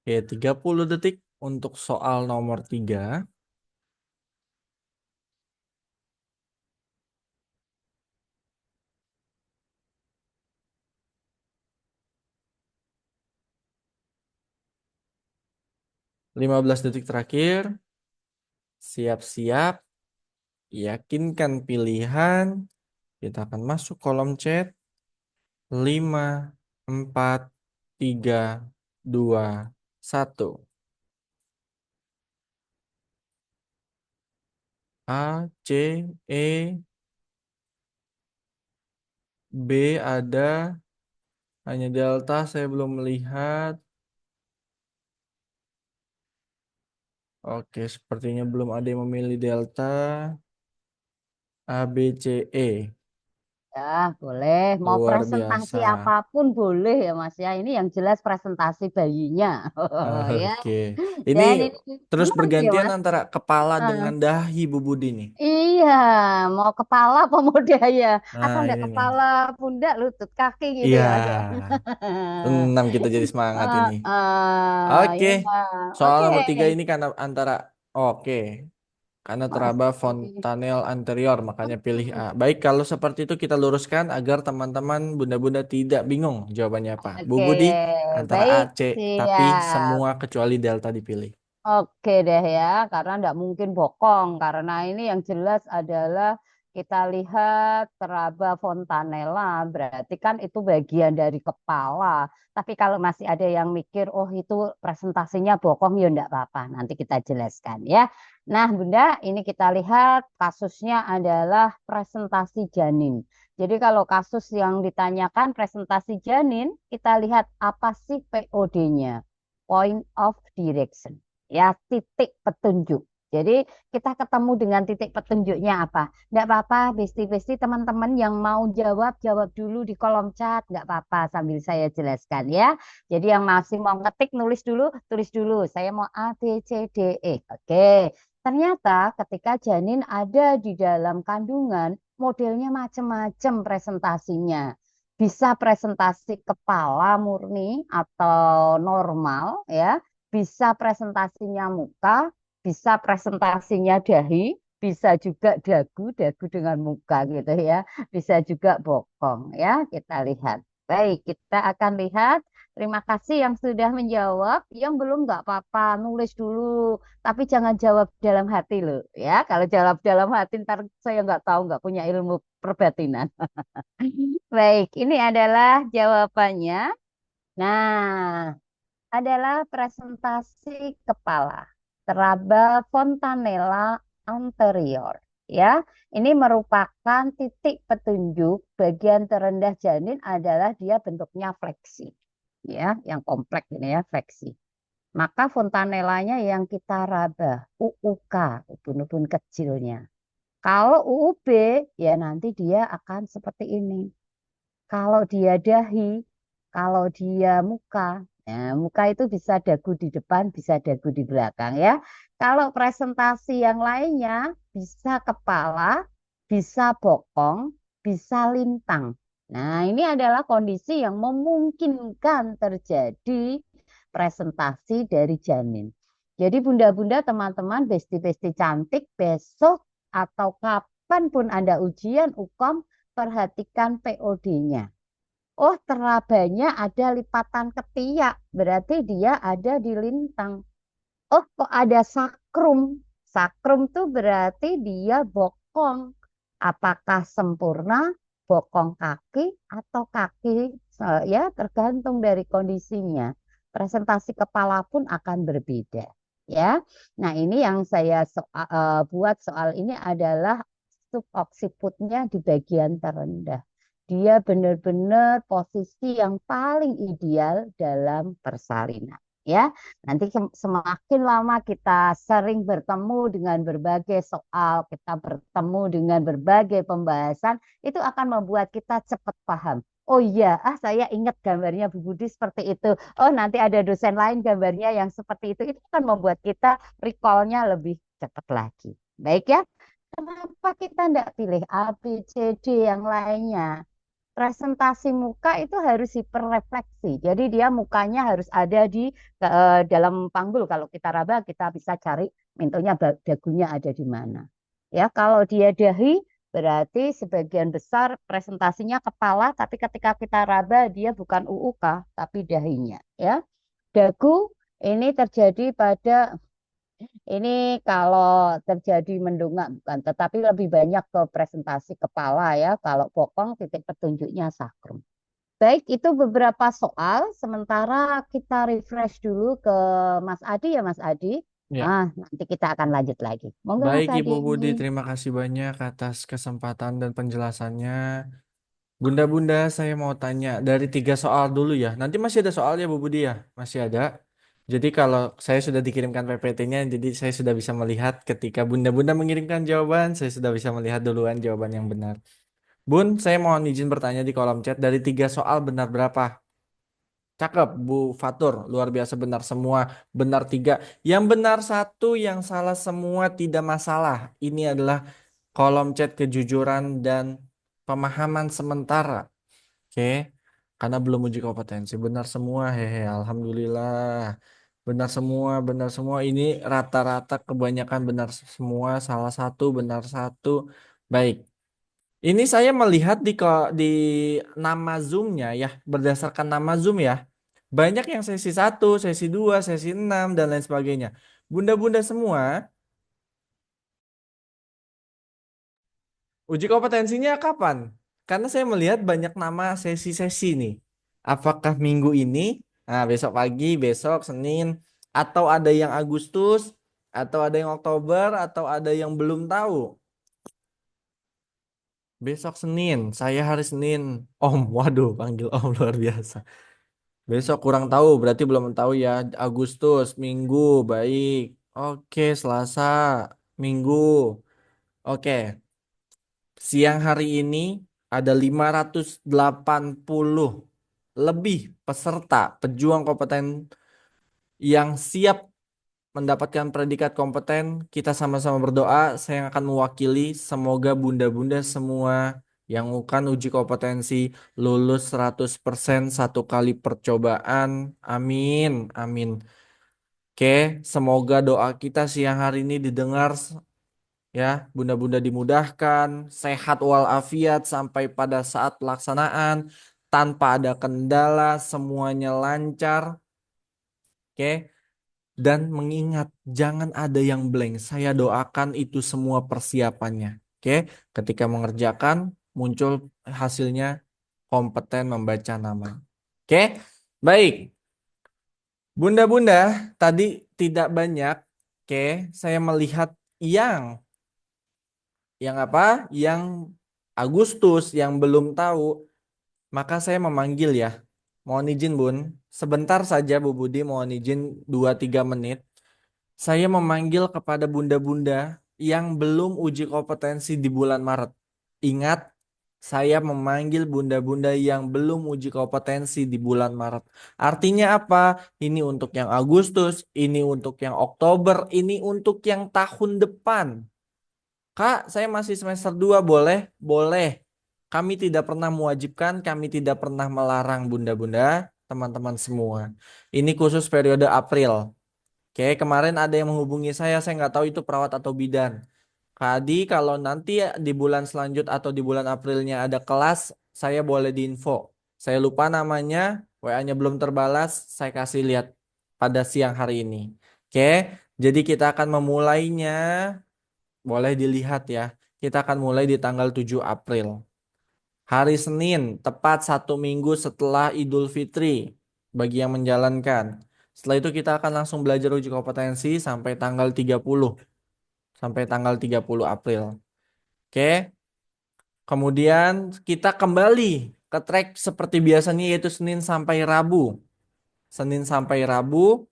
Oke, 30 detik untuk soal nomor 3. Lima belas detik terakhir. Siap-siap. Yakinkan pilihan. Kita akan masuk kolom chat. 5, 4, 3, 2, 1. A, C, E, B ada. Hanya delta saya belum melihat. Oke, sepertinya belum ada yang memilih delta. A, B, C, E. Ya, boleh. Mau Luar presentasi biasa. apapun boleh ya, Mas ya. Ini yang jelas presentasi bayinya. Ya. Oke. Ini Dan ini terus menarik ya, bergantian Mas. antara kepala Ah, dengan dahi Bu Budi nih. iya, mau kepala apa mau daya? Asal Nah, enggak ini nih. kepala, pundak, lutut, kaki gitu Iya. ya. Ada. 6 kita jadi semangat ini. Oke. Ya. Soal Oke. nomor 3 ini karena antara oke. Karena teraba Masih. fontanel anterior, makanya pilih A. Baik, kalau seperti itu kita luruskan agar teman-teman bunda-bunda tidak bingung jawabannya apa. Bu Oke, Budi, antara A, baik, C, tapi siap. semua kecuali delta dipilih. Oke deh ya, karena tidak mungkin bokong. Karena ini yang jelas adalah kita lihat teraba fontanella, berarti kan itu bagian dari kepala. Tapi kalau masih ada yang mikir, oh itu presentasinya bokong, ya enggak apa-apa. Nanti kita jelaskan ya. Nah Bunda, ini kita lihat kasusnya adalah presentasi janin. Jadi kalau kasus yang ditanyakan presentasi janin, kita lihat apa sih POD-nya? Point of Direction. Ya, titik petunjuk. Jadi kita ketemu dengan titik petunjuknya apa? Nggak apa-apa, besti-besti teman-teman yang mau jawab, jawab dulu di kolom chat. Nggak apa-apa sambil saya jelaskan ya. Jadi yang masih mau ngetik, nulis dulu, tulis dulu. Saya mau A, B, C, D, E. Oke. Ternyata ketika janin ada di dalam kandungan, modelnya macam-macam presentasinya. Bisa presentasi kepala murni atau normal ya. Bisa presentasinya muka, bisa presentasinya dahi, bisa juga dagu, dagu dengan muka gitu ya. Bisa juga bokong ya, kita lihat. Baik, kita akan lihat. Terima kasih yang sudah menjawab. Yang belum nggak apa-apa, nulis dulu. Tapi jangan jawab dalam hati loh ya. Kalau jawab dalam hati ntar saya nggak tahu, nggak punya ilmu perbatinan. Baik, ini adalah jawabannya. Nah, adalah presentasi kepala teraba fontanella anterior. Ya, ini merupakan titik petunjuk bagian terendah janin adalah dia bentuknya fleksi. Ya, yang kompleks ini ya, fleksi. Maka fontanellanya yang kita raba, UUK, ubun-ubun kecilnya. Kalau UUB, ya nanti dia akan seperti ini. Kalau dia dahi, kalau dia muka, nah muka itu bisa dagu di depan, bisa dagu di belakang ya. Kalau presentasi yang lainnya bisa kepala, bisa bokong, bisa lintang. Nah, ini adalah kondisi yang memungkinkan terjadi presentasi dari janin. Jadi bunda-bunda, teman-teman, besti-besti cantik, besok atau kapanpun Anda ujian UKOM, perhatikan POD-nya. Oh, terabanya ada lipatan ketiak, berarti dia ada di lintang. Oh, kok ada sakrum? Sakrum tuh berarti dia bokong. Apakah sempurna, bokong kaki, atau kaki? Ya, tergantung dari kondisinya. Presentasi kepala pun akan berbeda. Ya, nah ini yang saya buat soal ini adalah subocciputnya di bagian terendah. Dia benar-benar posisi yang paling ideal dalam persalinan. Ya, nanti semakin lama kita sering bertemu dengan berbagai soal, kita bertemu dengan berbagai pembahasan, itu akan membuat kita cepat paham. Oh iya, saya ingat gambarnya Bu Budi seperti itu. Oh, nanti ada dosen lain gambarnya yang seperti itu. Itu akan membuat kita recall-nya lebih cepat lagi. Baik ya, kenapa kita tidak pilih A, B, C, D yang lainnya? Presentasi muka itu harus hiperrefleksi. Jadi dia mukanya harus ada di dalam panggul. Kalau kita raba, kita bisa cari mintonya dagunya ada di mana. Ya, kalau dia dahi berarti sebagian besar presentasinya kepala, tapi ketika kita raba dia bukan UUK tapi dahinya. Ya, dagu ini terjadi pada ini kalau terjadi mendongak bukan, tetapi lebih banyak ke presentasi kepala ya. Kalau bokong titik petunjuknya sakrum. Baik, itu beberapa soal. Sementara kita refresh dulu ke Mas Adi ya Mas Adi. Ya. Nanti kita akan lanjut lagi. Monggo Mas Baik Ibu Adi. Budi, terima kasih banyak atas kesempatan dan penjelasannya. Bunda-bunda, saya mau tanya dari 3 soal dulu ya. Nanti masih ada soal ya Bu Budi ya? Masih ada. Jadi kalau saya sudah dikirimkan PPT-nya, jadi saya sudah bisa melihat ketika bunda-bunda mengirimkan jawaban, saya sudah bisa melihat duluan jawaban yang benar. Bun, saya mohon izin bertanya di kolom chat, dari 3 soal benar berapa? Cakep, Bu Fatur, luar biasa benar semua, benar 3. Yang benar 1, yang salah semua tidak masalah. Ini adalah kolom chat kejujuran dan pemahaman sementara. Oke, karena belum uji kompetensi. Benar semua, hehe, alhamdulillah. Benar semua, benar semua. Ini rata-rata kebanyakan benar semua, salah satu benar 1. Baik. Ini saya melihat di nama Zoom-nya ya, berdasarkan nama Zoom ya. Banyak yang sesi 1, sesi 2, sesi 6 dan lain sebagainya. Bunda-bunda semua, uji kompetensinya kapan? Karena saya melihat banyak nama sesi-sesi nih. Apakah minggu ini, besok pagi, besok Senin, atau ada yang Agustus, atau ada yang Oktober, atau ada yang belum tahu? Besok Senin, saya hari Senin. Om, waduh, panggil Om luar biasa. Besok kurang tahu, berarti belum tahu ya. Agustus, Minggu, baik. Oke, Selasa, Minggu. Oke, siang hari ini ada 580 lebih peserta pejuang kompeten yang siap mendapatkan predikat kompeten. Kita sama-sama berdoa, saya yang akan mewakili, semoga bunda-bunda semua yang akan uji kompetensi lulus 100% satu kali percobaan. Amin, amin. Oke, semoga doa kita siang hari ini didengar ya. Bunda-bunda dimudahkan, sehat walafiat sampai pada saat pelaksanaan, tanpa ada kendala, semuanya lancar. Oke. Dan mengingat, jangan ada yang blank. Saya doakan itu semua persiapannya. Oke, ketika mengerjakan, muncul hasilnya kompeten membaca nama. Oke, baik. Bunda-bunda, tadi tidak banyak. Oke, saya melihat yang apa? Yang Agustus yang belum tahu, maka saya memanggil ya. Mohon izin, Bun. Sebentar saja, Bu Budi, mohon izin 2-3 menit. Saya memanggil kepada bunda-bunda yang belum uji kompetensi di bulan Maret. Ingat, saya memanggil bunda-bunda yang belum uji kompetensi di bulan Maret. Artinya apa? Ini untuk yang Agustus, ini untuk yang Oktober, ini untuk yang tahun depan. Kak, saya masih semester 2, boleh? Boleh. Kami tidak pernah mewajibkan, kami tidak pernah melarang bunda-bunda, teman-teman semua. Ini khusus periode April. Oke, kemarin ada yang menghubungi saya nggak tahu itu perawat atau bidan. Kak Adi, kalau nanti di bulan selanjutnya atau di bulan Aprilnya ada kelas, saya boleh diinfo. Saya lupa namanya, WA-nya belum terbalas, saya kasih lihat pada siang hari ini. Oke, jadi kita akan memulainya, boleh dilihat ya. Kita akan mulai di tanggal 7 April. Hari Senin, tepat 1 minggu setelah Idul Fitri, bagi yang menjalankan. Setelah itu kita akan langsung belajar uji kompetensi sampai tanggal 30. Sampai tanggal 30 April. Oke. Kemudian kita kembali ke track seperti biasanya yaitu Senin sampai Rabu. Senin sampai Rabu.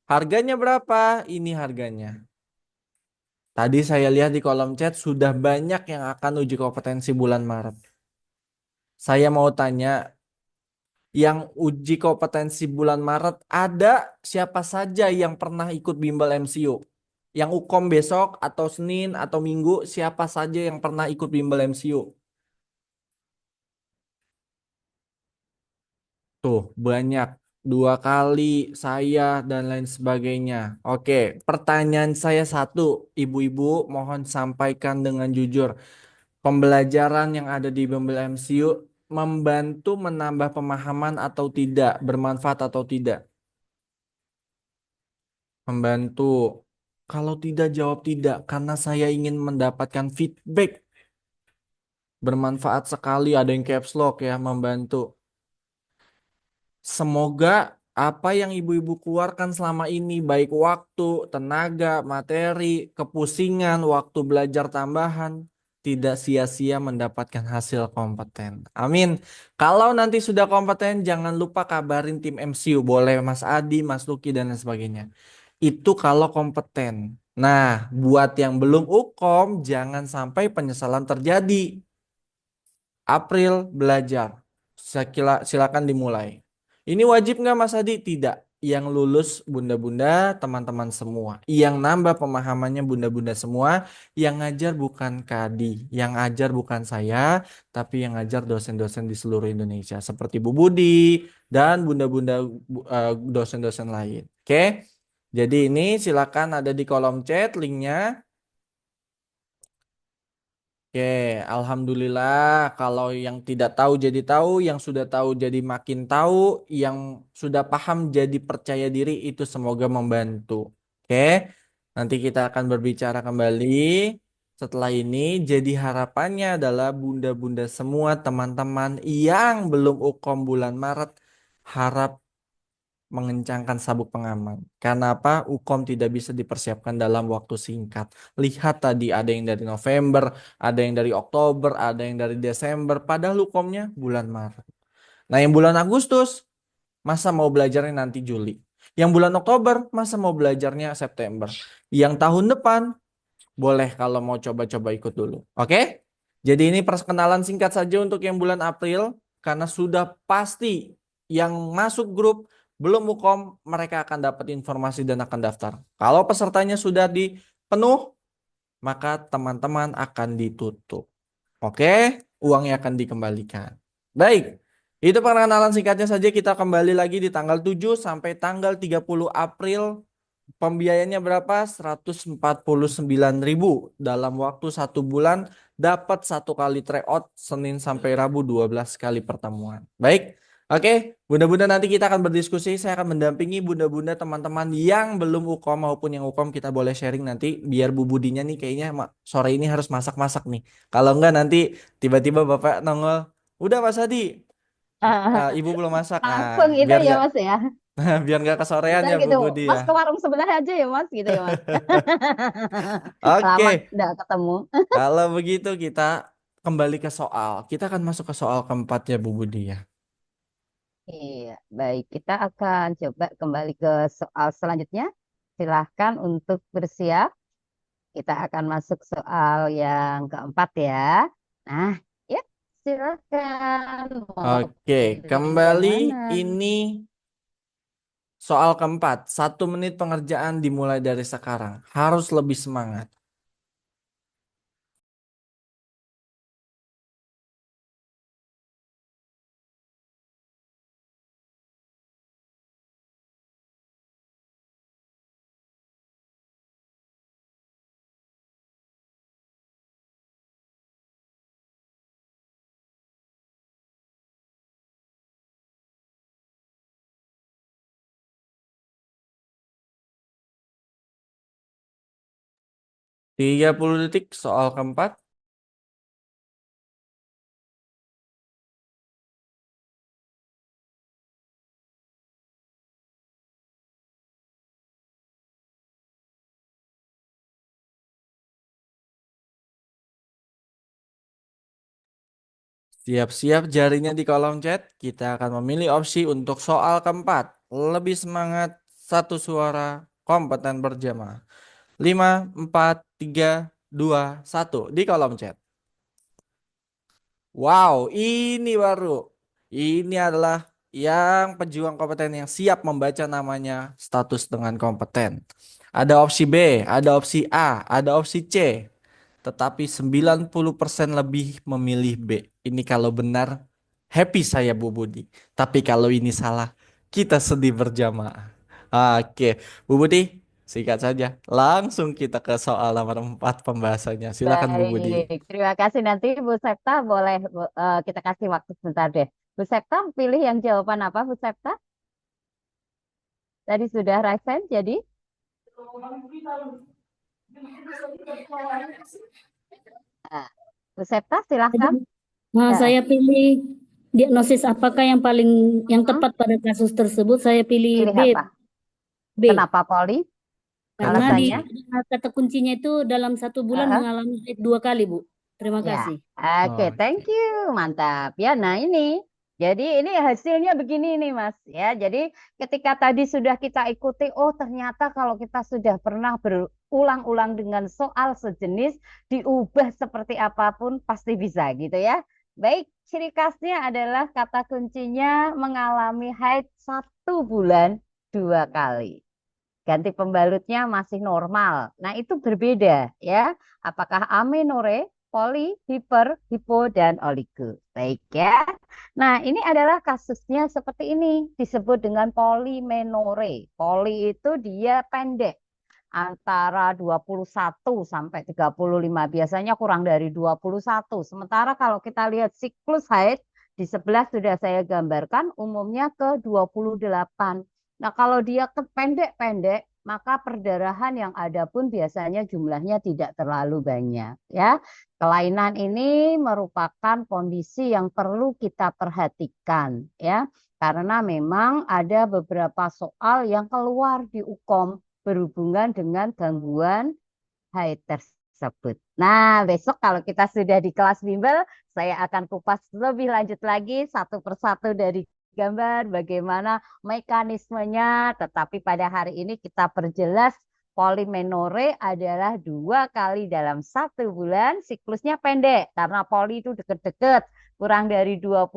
Harganya berapa? Ini harganya. Tadi saya lihat di kolom chat sudah banyak yang akan uji kompetensi bulan Maret. Saya mau tanya, yang uji kompetensi bulan Maret ada siapa saja yang pernah ikut bimbel MCU? Yang UKOM besok atau Senin atau Minggu, siapa saja yang pernah ikut bimbel MCU? Tuh, banyak. 2 kali saya dan lain sebagainya. Oke, pertanyaan saya satu, ibu-ibu mohon sampaikan dengan jujur. Pembelajaran yang ada di bimbel MCU membantu menambah pemahaman atau tidak, bermanfaat atau tidak? Membantu. Kalau tidak, jawab tidak, karena saya ingin mendapatkan feedback. Bermanfaat sekali, ada yang caps lock ya, membantu. Semoga apa yang ibu-ibu keluarkan selama ini, baik waktu, tenaga, materi, kepusingan, waktu belajar tambahan, tidak sia-sia mendapatkan hasil kompeten. Amin. Kalau nanti sudah kompeten, jangan lupa kabarin tim MCU. Boleh Mas Adi, Mas Luki, dan lain sebagainya. Itu kalau kompeten. Nah, buat yang belum UKOM, jangan sampai penyesalan terjadi. April belajar. Silakan dimulai. Ini wajib nggak Mas Adi? Tidak. Yang lulus bunda-bunda, teman-teman semua. Yang nambah pemahamannya bunda-bunda semua. Yang ngajar bukan Kadi. Yang ngajar bukan saya, tapi yang ngajar dosen-dosen di seluruh Indonesia. Seperti Bu Budi dan bunda-bunda dosen-dosen lain. Oke? Jadi ini silakan ada di kolom chat linknya. Oke, alhamdulillah kalau yang tidak tahu jadi tahu, yang sudah tahu jadi makin tahu, yang sudah paham jadi percaya diri, itu semoga membantu. Oke, nanti kita akan berbicara kembali setelah ini. Jadi harapannya adalah bunda-bunda semua teman-teman yang belum UKOM bulan Maret harap mengencangkan sabuk pengaman. Karena apa? UKOM tidak bisa dipersiapkan dalam waktu singkat. Lihat tadi ada yang dari November, ada yang dari Oktober, ada yang dari Desember. Padahal UKOM-nya bulan Maret. Nah yang bulan Agustus, masa mau belajarnya nanti Juli? Yang bulan Oktober, masa mau belajarnya September? Yang tahun depan, boleh kalau mau coba-coba ikut dulu. Oke? Jadi ini perkenalan singkat saja untuk yang bulan April. Karena sudah pasti yang masuk grup belum Ukom, mereka akan dapat informasi dan akan daftar. Kalau pesertanya sudah dipenuh, maka teman-teman akan ditutup. Oke? Uangnya akan dikembalikan. Baik. Itu perkenalan singkatnya saja. Kita kembali lagi di tanggal 7 sampai tanggal 30 April. Pembiayanya berapa? 149.000 dalam waktu 1 bulan, dapat 1 kali tryout Senin sampai Rabu 12 kali pertemuan. Baik, oke, bunda-bunda nanti kita akan berdiskusi. Saya akan mendampingi bunda-bunda teman-teman yang belum Ukom maupun yang Ukom, kita boleh sharing nanti. Biar Bu Budinya nih kayaknya sore ini harus masak-masak nih. Kalau enggak nanti tiba-tiba Bapak nongol, udah Mas Adi, Ibu belum masak. Langsung itu Biar ya nggak Mas ya. biar nggak kesorean Bisa ya Bu gitu, Budi Mas ya. ke warung sebelah aja ya Mas, gitu ya Mas. Lama Oke. nggak ketemu. Kalau begitu kita kembali ke soal. Kita akan masuk ke soal keempat ya Bu Budi ya. Iya, baik. Kita akan coba kembali ke soal selanjutnya. Silahkan untuk bersiap. Kita akan masuk soal yang keempat ya. Nah, ya, silahkan. Mau Oke, pilih yang kembali mana? ini soal keempat. 1 menit pengerjaan dimulai dari sekarang. Harus lebih semangat. Tiga 30 detik soal keempat. Siap-siap jarinya di kolom chat. Kita akan memilih opsi untuk soal keempat. Lebih semangat, satu suara, kompeten berjamaah. 5, 4, 3, 2, 1 di kolom chat. Wow, ini baru. Ini adalah yang pejuang kompeten yang siap membaca namanya status dengan kompeten. Ada opsi B, ada opsi A, ada opsi C. Tetapi 90% lebih memilih B. Ini kalau benar, happy saya Bu Budi. Tapi kalau ini salah, kita sedih berjamaah. Oke, Bu Budi, singkat saja. Langsung kita ke soal nomor 4 pembahasannya. Silakan Bu Budi. Baik, terima kasih. Nanti Bu Septa boleh kita kasih waktu sebentar deh. Bu Septa pilih yang jawaban apa Bu Septa? Tadi sudah raise, jadi ah, Bu Septa silahkan. Nah, Ya, saya pilih diagnosis apakah yang paling yang mm-mm. tepat pada kasus tersebut. Saya pilih Pilih B. apa? B. Kenapa Poli? Karena di Alasannya? kata kuncinya itu dalam 1 bulan Heeh. mengalami haid 2 kali, Bu. Terima Ya, kasih. oke, thank Oke. you, mantap. Ya, nah jadi ini hasilnya begini nih, Mas. Ya, jadi ketika tadi sudah kita ikuti, oh ternyata kalau kita sudah pernah berulang-ulang dengan soal sejenis, diubah seperti apapun pasti bisa, gitu ya. Baik, ciri khasnya adalah kata kuncinya mengalami haid 1 bulan 2 kali. Ganti pembalutnya masih normal. Nah, itu berbeda ya. Apakah amenore, poli, hiper, hipo, dan oligo. Baik ya. Nah, ini adalah kasusnya seperti ini. Disebut dengan polimenore. Poli itu dia pendek. Antara 21 sampai 35. Biasanya kurang dari 21. Sementara kalau kita lihat siklus haid, di sebelah sudah saya gambarkan umumnya ke 28. Nah, kalau dia pendek-pendek, maka perdarahan yang ada pun biasanya jumlahnya tidak terlalu banyak, ya. Kelainan ini merupakan kondisi yang perlu kita perhatikan, ya. Karena memang ada beberapa soal yang keluar di UKOM berhubungan dengan gangguan haid tersebut. Nah, besok kalau kita sudah di kelas bimbel, saya akan kupas lebih lanjut lagi satu persatu dari gambar bagaimana mekanismenya, tetapi pada hari ini kita perjelas polimenore adalah 2 kali dalam 1 bulan, siklusnya pendek karena poli itu deket-deket, kurang dari 21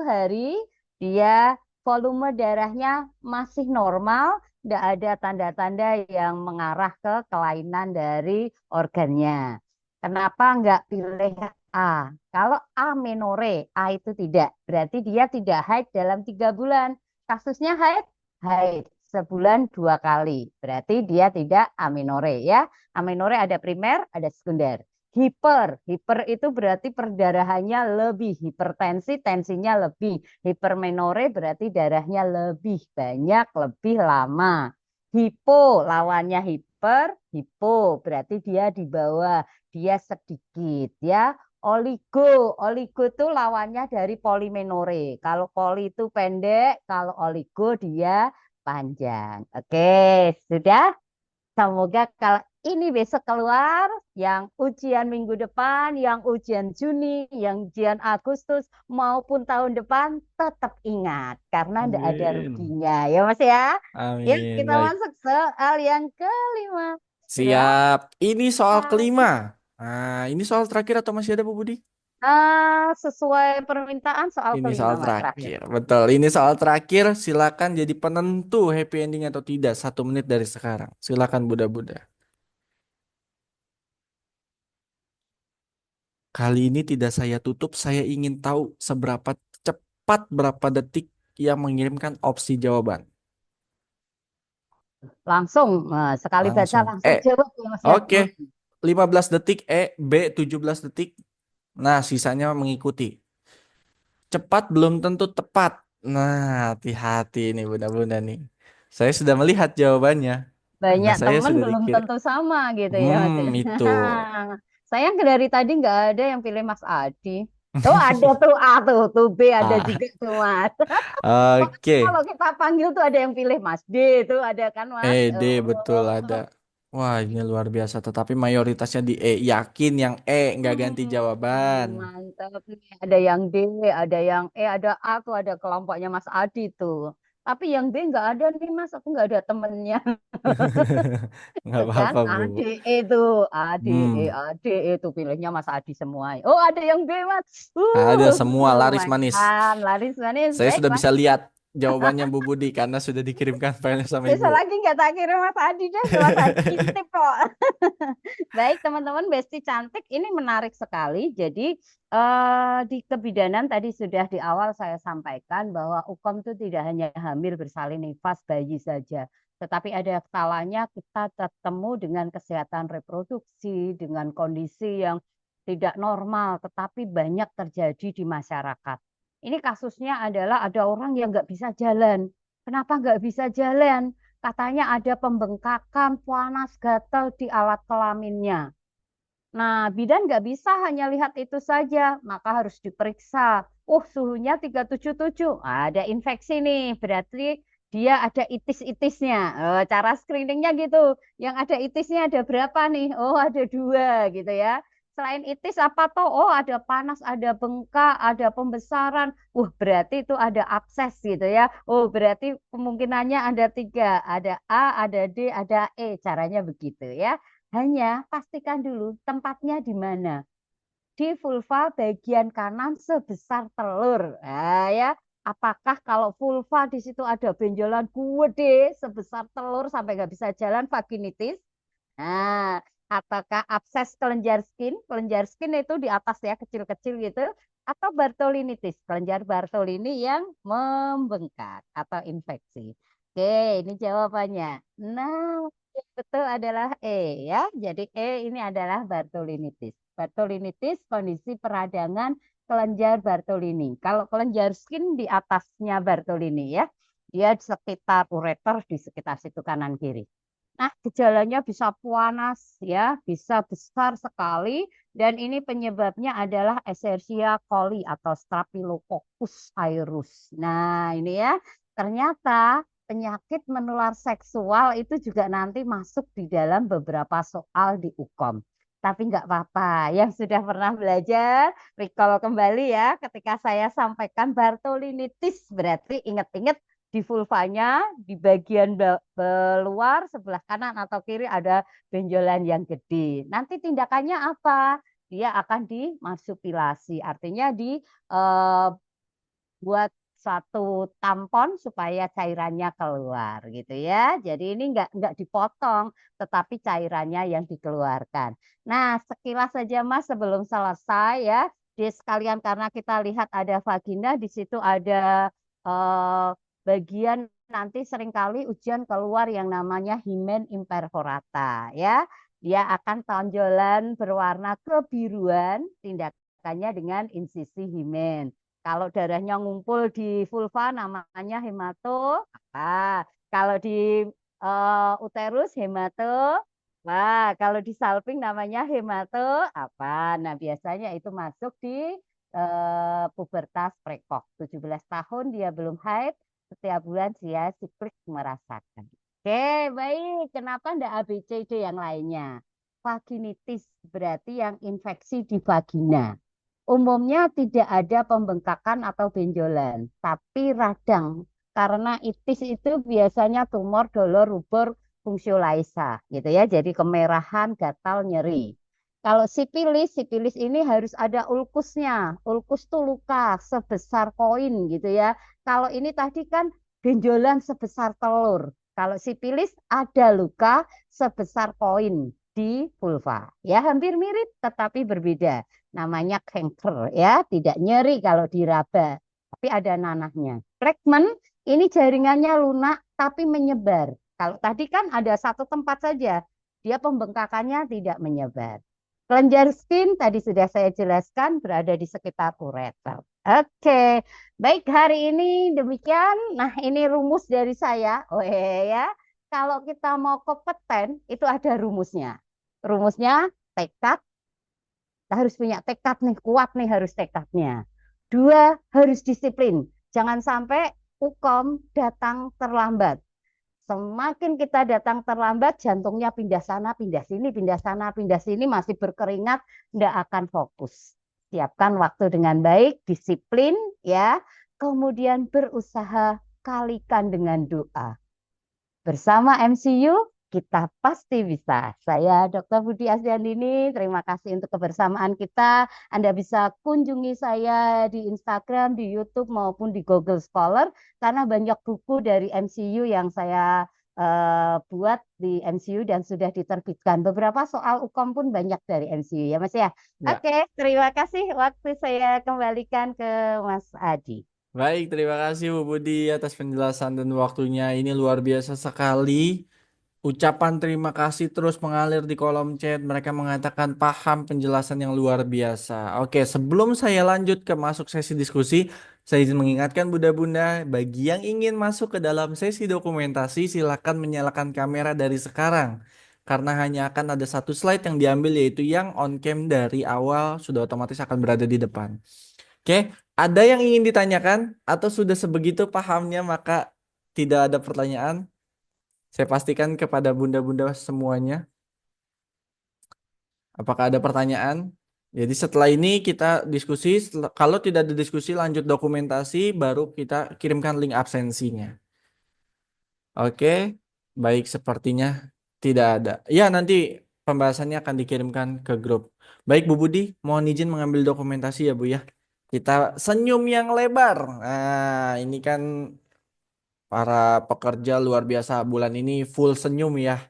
hari, dia volume darahnya masih normal, tidak ada tanda-tanda yang mengarah ke kelainan dari organnya. Kenapa nggak pilih A? Kalau A menore, A itu tidak. Berarti dia tidak haid dalam 3 bulan. Kasusnya haid, haid. Sebulan 2 kali. Berarti dia tidak amenore ya. Amenore ada primer, ada sekunder. Hiper, hiper itu berarti perdarahannya lebih. Hipertensi, tensinya lebih. Hipermenore berarti darahnya lebih banyak, lebih lama. Hipo, lawannya hiper, hipo berarti dia di bawah, dia sedikit ya. Oligo, oligo itu lawannya dari polimenore. Kalau poli itu pendek, kalau oligo dia panjang. Oke, sudah? Semoga kalau ini besok keluar, yang ujian minggu depan, yang ujian Juni, yang ujian Agustus, maupun tahun depan, tetap ingat. Karena tidak ada Amin. ruginya. Ya Mas ya? Ya, Amin. kita Baik. masuk soal yang kelima. Sudah? Siap. Ini soal kelima. Nah, ini soal terakhir atau masih ada Bu Budi? Sesuai permintaan soal Ini kelima, soal Mas, terakhir. terakhir. Betul. Ini soal terakhir. Silakan jadi penentu happy ending atau tidak. 1 menit dari sekarang. Silakan Buddha-Buddha. Kali ini tidak saya tutup. Saya ingin tahu seberapa cepat, berapa detik yang mengirimkan opsi jawaban. Langsung, sekali baca Langsung. langsung jawab ya Mas ya. Oke. 15 detik B, 17 detik. Nah, sisanya mengikuti. Cepat belum tentu tepat. Nah, hati-hati nih bunda-bunda nih. Saya sudah melihat jawabannya. Karena Banyak saya teman sudah belum dikirim. tentu sama gitu ya Mas ya. Itu. Sayang dari tadi nggak ada yang pilih Mas Adi. Oh ada tuh A tuh B ada Ah, juga tuh Mas. oke. Kalau kita panggil tuh ada yang pilih Mas D itu ada kan Mas. D betul ada. Wah, ini luar biasa. Tetapi mayoritasnya di E. Yakin yang E nggak ganti jawaban. Mantap nih. Ada yang D, ada yang E, ada A tuh ada kelompoknya Mas Adi tuh. Tapi yang B nggak ada nih Mas, aku nggak ada temennya. Nggak Kan apa-apa, Bu. ADE itu Hmm, ADE itu pilihnya Mas Adi semua. Oh ada yang B Mas. ada semua laris manis. Lumayan laris manis. Saya Baik sudah Mas. bisa lihat jawabannya Bu Budi karena sudah dikirimkan filenya sama Besok Ibu. lagi nggak tak kirim Mas Adi deh. Mas Adi intip kok. Baik teman-teman, Besti cantik ini menarik sekali. Jadi di kebidanan tadi sudah di awal saya sampaikan bahwa UKOM itu tidak hanya hamil bersalin nifas bayi saja, tetapi ada kalanya kita ketemu dengan kesehatan reproduksi, dengan kondisi yang tidak normal, tetapi banyak terjadi di masyarakat. Ini kasusnya adalah ada orang yang nggak bisa jalan. Kenapa nggak bisa jalan? Katanya ada pembengkakan, panas, gatal di alat kelaminnya. Nah, bidan nggak bisa hanya lihat itu saja, maka harus diperiksa. Suhunya 377. Ada infeksi nih, berarti dia ada itis-itisnya. Cara screeningnya gitu. Yang ada itisnya ada berapa nih? Oh, ada 2 gitu ya. Selain itis apa toh? Oh, ada panas, ada bengkak, ada pembesaran. Berarti itu ada abses gitu ya. Oh, berarti kemungkinannya ada 3. Ada A, ada D, ada E. Caranya begitu ya. Hanya pastikan dulu tempatnya di mana. Di vulva bagian kanan sebesar telur. Nah, ya, apakah kalau vulva di situ ada benjolan gede sebesar telur sampai nggak bisa jalan vaginitis? Nah, apakah abses kelenjar skin? Kelenjar skin itu di atas ya, kecil-kecil gitu. Atau Bartholinitis, kelenjar Bartholini yang membengkak atau infeksi. Oke, ini jawabannya. Nah, yang betul adalah E ya. Jadi E ini adalah Bartholinitis. Bartholinitis kondisi peradangan kelenjar Bartholini. Kalau kelenjar skin di atasnya Bartholini ya, dia di sekitar ureter di sekitar situ kanan kiri. Nah, gejalanya bisa panas ya, bisa besar sekali dan ini penyebabnya adalah Escherichia coli atau Staphylococcus aureus. Nah, ini ya, ternyata penyakit menular seksual itu juga nanti masuk di dalam beberapa soal di UKOM. Tapi nggak apa-apa. Yang sudah pernah belajar, recall kembali ya. Ketika saya sampaikan Bartolinitis, berarti ingat-ingat di vulvanya, di bagian luar, sebelah kanan atau kiri ada benjolan yang gede. Nanti tindakannya apa? Dia akan dimarsupilasi, artinya buat satu tampon supaya cairannya keluar gitu ya. Jadi ini nggak dipotong, tetapi cairannya yang dikeluarkan. Nah, sekilas saja Mas sebelum selesai ya. Di sekalian karena kita lihat ada vagina, di situ ada bagian nanti seringkali ujian keluar yang namanya himen imperforata ya. Dia akan tonjolan berwarna kebiruan, tindakannya dengan insisi himen. Kalau darahnya ngumpul di vulva namanya hemato. Apa? Kalau di uterus hemato. Wah, kalau di salping namanya hemato apa? Nah, biasanya itu masuk di pubertas prekok. 17 tahun dia belum haid, setiap bulan dia siklik merasakan. Oke, baik. Kenapa enggak ABCD yang lainnya? Vaginitis berarti yang infeksi di vagina. Umumnya tidak ada pembengkakan atau benjolan, tapi radang. Karena itis itu biasanya tumor dolor rubor fungsiolaisa, gitu ya. Jadi kemerahan, gatal, nyeri. Kalau sipilis, sipilis ini harus ada ulkusnya. Ulkus tuh luka sebesar koin, gitu ya. Kalau ini tadi kan benjolan sebesar telur. Kalau sipilis ada luka sebesar koin di vulva. Ya, hampir mirip tetapi berbeda. Namanya canker ya, tidak nyeri kalau diraba, tapi ada nanahnya. Fragment ini jaringannya lunak tapi menyebar. Kalau tadi kan ada satu tempat saja, dia pembengkakannya tidak menyebar. Kelenjar skin tadi sudah saya jelaskan berada di sekitar ureter. Oke, baik hari ini demikian. Nah ini rumus dari saya. Oh ya, kalau kita mau kompeten itu ada rumusnya. Rumusnya tekad. Kita harus punya tekad nih, kuat nih harus tekadnya. Dua, harus disiplin. Jangan sampai UKOM datang terlambat. Semakin kita datang terlambat, jantungnya pindah sana, pindah sini, pindah sana, pindah sini, masih berkeringat, tidak akan fokus. Siapkan waktu dengan baik, disiplin, ya. Kemudian berusaha, kalikan dengan doa. Bersama MCU, kita pasti bisa. Saya Dr. Budi Asdiandini, terima kasih untuk kebersamaan kita. Anda bisa kunjungi saya di Instagram, di YouTube, maupun di Google Scholar, karena banyak buku dari MCU yang saya buat di MCU dan sudah diterbitkan. Beberapa soal UKOM pun banyak dari MCU ya Mas ya. Ya. Oke, terima kasih. Waktu saya kembalikan ke Mas Adi. Baik, terima kasih Bu Budi atas penjelasan dan waktunya. Ini luar biasa sekali. Ucapan terima kasih terus mengalir di kolom chat. Mereka mengatakan paham penjelasan yang luar biasa. Oke, sebelum saya lanjut ke masuk sesi diskusi, saya izin mengingatkan Bunda-Bunda, bagi yang ingin masuk ke dalam sesi dokumentasi, silakan menyalakan kamera dari sekarang. Karena hanya akan ada satu slide yang diambil, yaitu yang on cam dari awal, sudah otomatis akan berada di depan. Oke, ada yang ingin ditanyakan atau sudah sebegitu pahamnya maka tidak ada pertanyaan? Saya pastikan kepada bunda-bunda semuanya. Apakah ada pertanyaan? Jadi setelah ini kita diskusi, kalau tidak ada diskusi lanjut dokumentasi, baru kita kirimkan link absensinya. Oke, baik sepertinya tidak ada. Ya, nanti pembahasannya akan dikirimkan ke grup. Baik Bu Budi, mohon izin mengambil dokumentasi ya Bu ya. Kita senyum yang lebar. Nah, ini kan para pekerja luar biasa bulan ini full senyum ya.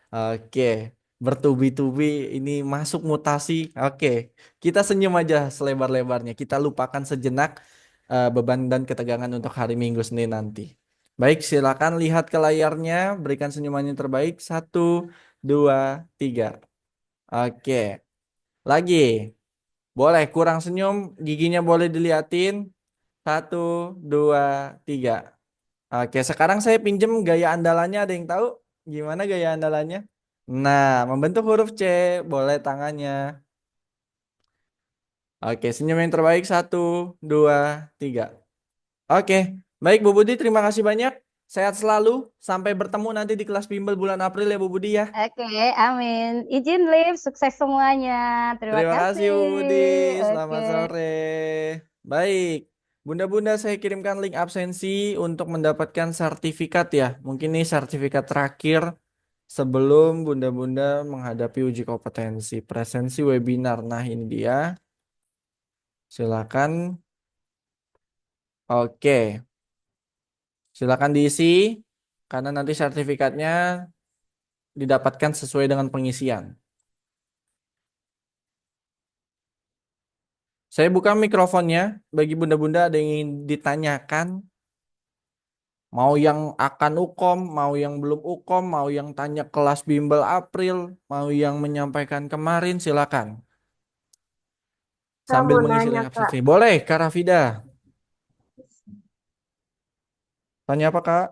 Oke, bertubi-tubi ini masuk mutasi. Oke, kita senyum aja selebar-lebarnya. Kita lupakan sejenak beban dan ketegangan untuk hari Minggu Senin nanti. Baik, silakan lihat ke layarnya, berikan senyuman yang terbaik. 1, 2, 3. Oke, lagi. Boleh kurang senyum, giginya boleh diliatin. 1, 2, 3. Oke, sekarang saya pinjem gaya andalannya. Ada yang tahu gimana gaya andalannya? Nah, membentuk huruf C, boleh tangannya. Oke, senyum yang terbaik. 1, 2, 3. Oke, baik Bu Budi, terima kasih banyak. Sehat selalu. Sampai bertemu nanti di kelas bimbel bulan April ya Bu Budi ya. Oke, amin. Izin Liv, sukses semuanya. Terima Terima kasih kasih. Bu Budi. Oke. Selamat sore. Baik. Bunda-bunda saya kirimkan link absensi untuk mendapatkan sertifikat ya. Mungkin ini sertifikat terakhir sebelum bunda-bunda menghadapi uji kompetensi. Presensi webinar. Nah ini dia. Silakan. Oke. Silakan diisi. Karena nanti sertifikatnya didapatkan sesuai dengan pengisian. Saya buka mikrofonnya. Bagi bunda-bunda ada yang ingin ditanyakan. Mau yang akan ukom, mau yang belum ukom, mau yang tanya kelas bimbel April, mau yang menyampaikan kemarin, silakan. Saya Sambil mau mengisi nanya, link Kak. absensi. Boleh, Kak Rafida. Tanya apa, Kak?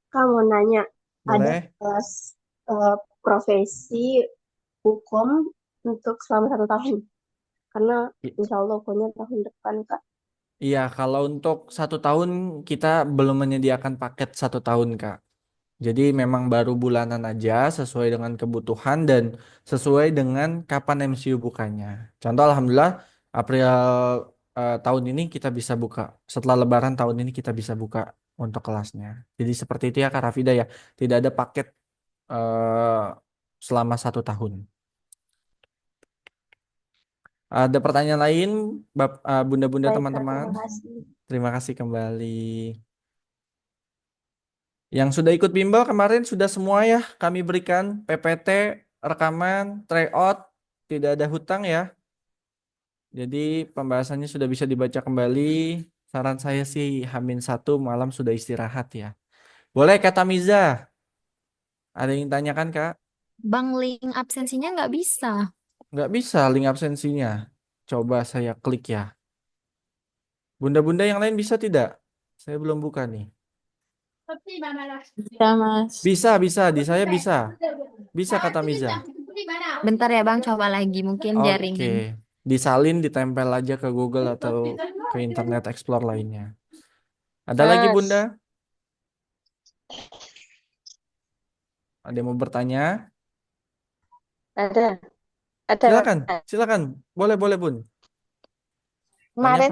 Kak mau nanya, ada Boleh. kelas profesi hukum untuk selama 1 tahun. Karena I- insya Allah hukumnya tahun depan, Kak. Iya, kalau untuk 1 tahun kita belum menyediakan paket 1 tahun, Kak. Jadi memang baru bulanan aja sesuai dengan kebutuhan dan sesuai dengan kapan MCU bukanya. Contoh Alhamdulillah April tahun ini kita bisa buka. Setelah Lebaran tahun ini kita bisa buka untuk kelasnya. Jadi seperti itu ya Kak Rafida ya. Tidak ada paket eh, selama 1 tahun. Ada pertanyaan lain, bunda-bunda Baik, Kak, teman-teman? terima kasih. Terima kasih kembali. Yang sudah ikut bimbel kemarin sudah semua ya kami berikan PPT, rekaman, tryout, tidak ada hutang ya. Jadi pembahasannya sudah bisa dibaca kembali. Saran saya sih H-1 malam sudah istirahat ya. Boleh kata Miza? Ada yang tanyakan Kak? Bang, link absensinya nggak bisa. Nggak bisa link absensinya. Coba saya klik ya. Bunda-bunda yang lain bisa tidak? Saya belum buka nih. Bisa, Mas. Bisa, bisa. Di saya bisa. Bisa kata Miza. Bentar ya, Bang, coba lagi. Mungkin Oke, jaringan. disalin, ditempel aja ke Google atau ke Internet Explorer lainnya. Ada lagi Mas, Bunda? Ada yang mau bertanya? ada Silakan, silakan. Boleh, boleh Bun. Tanya kemarin apa?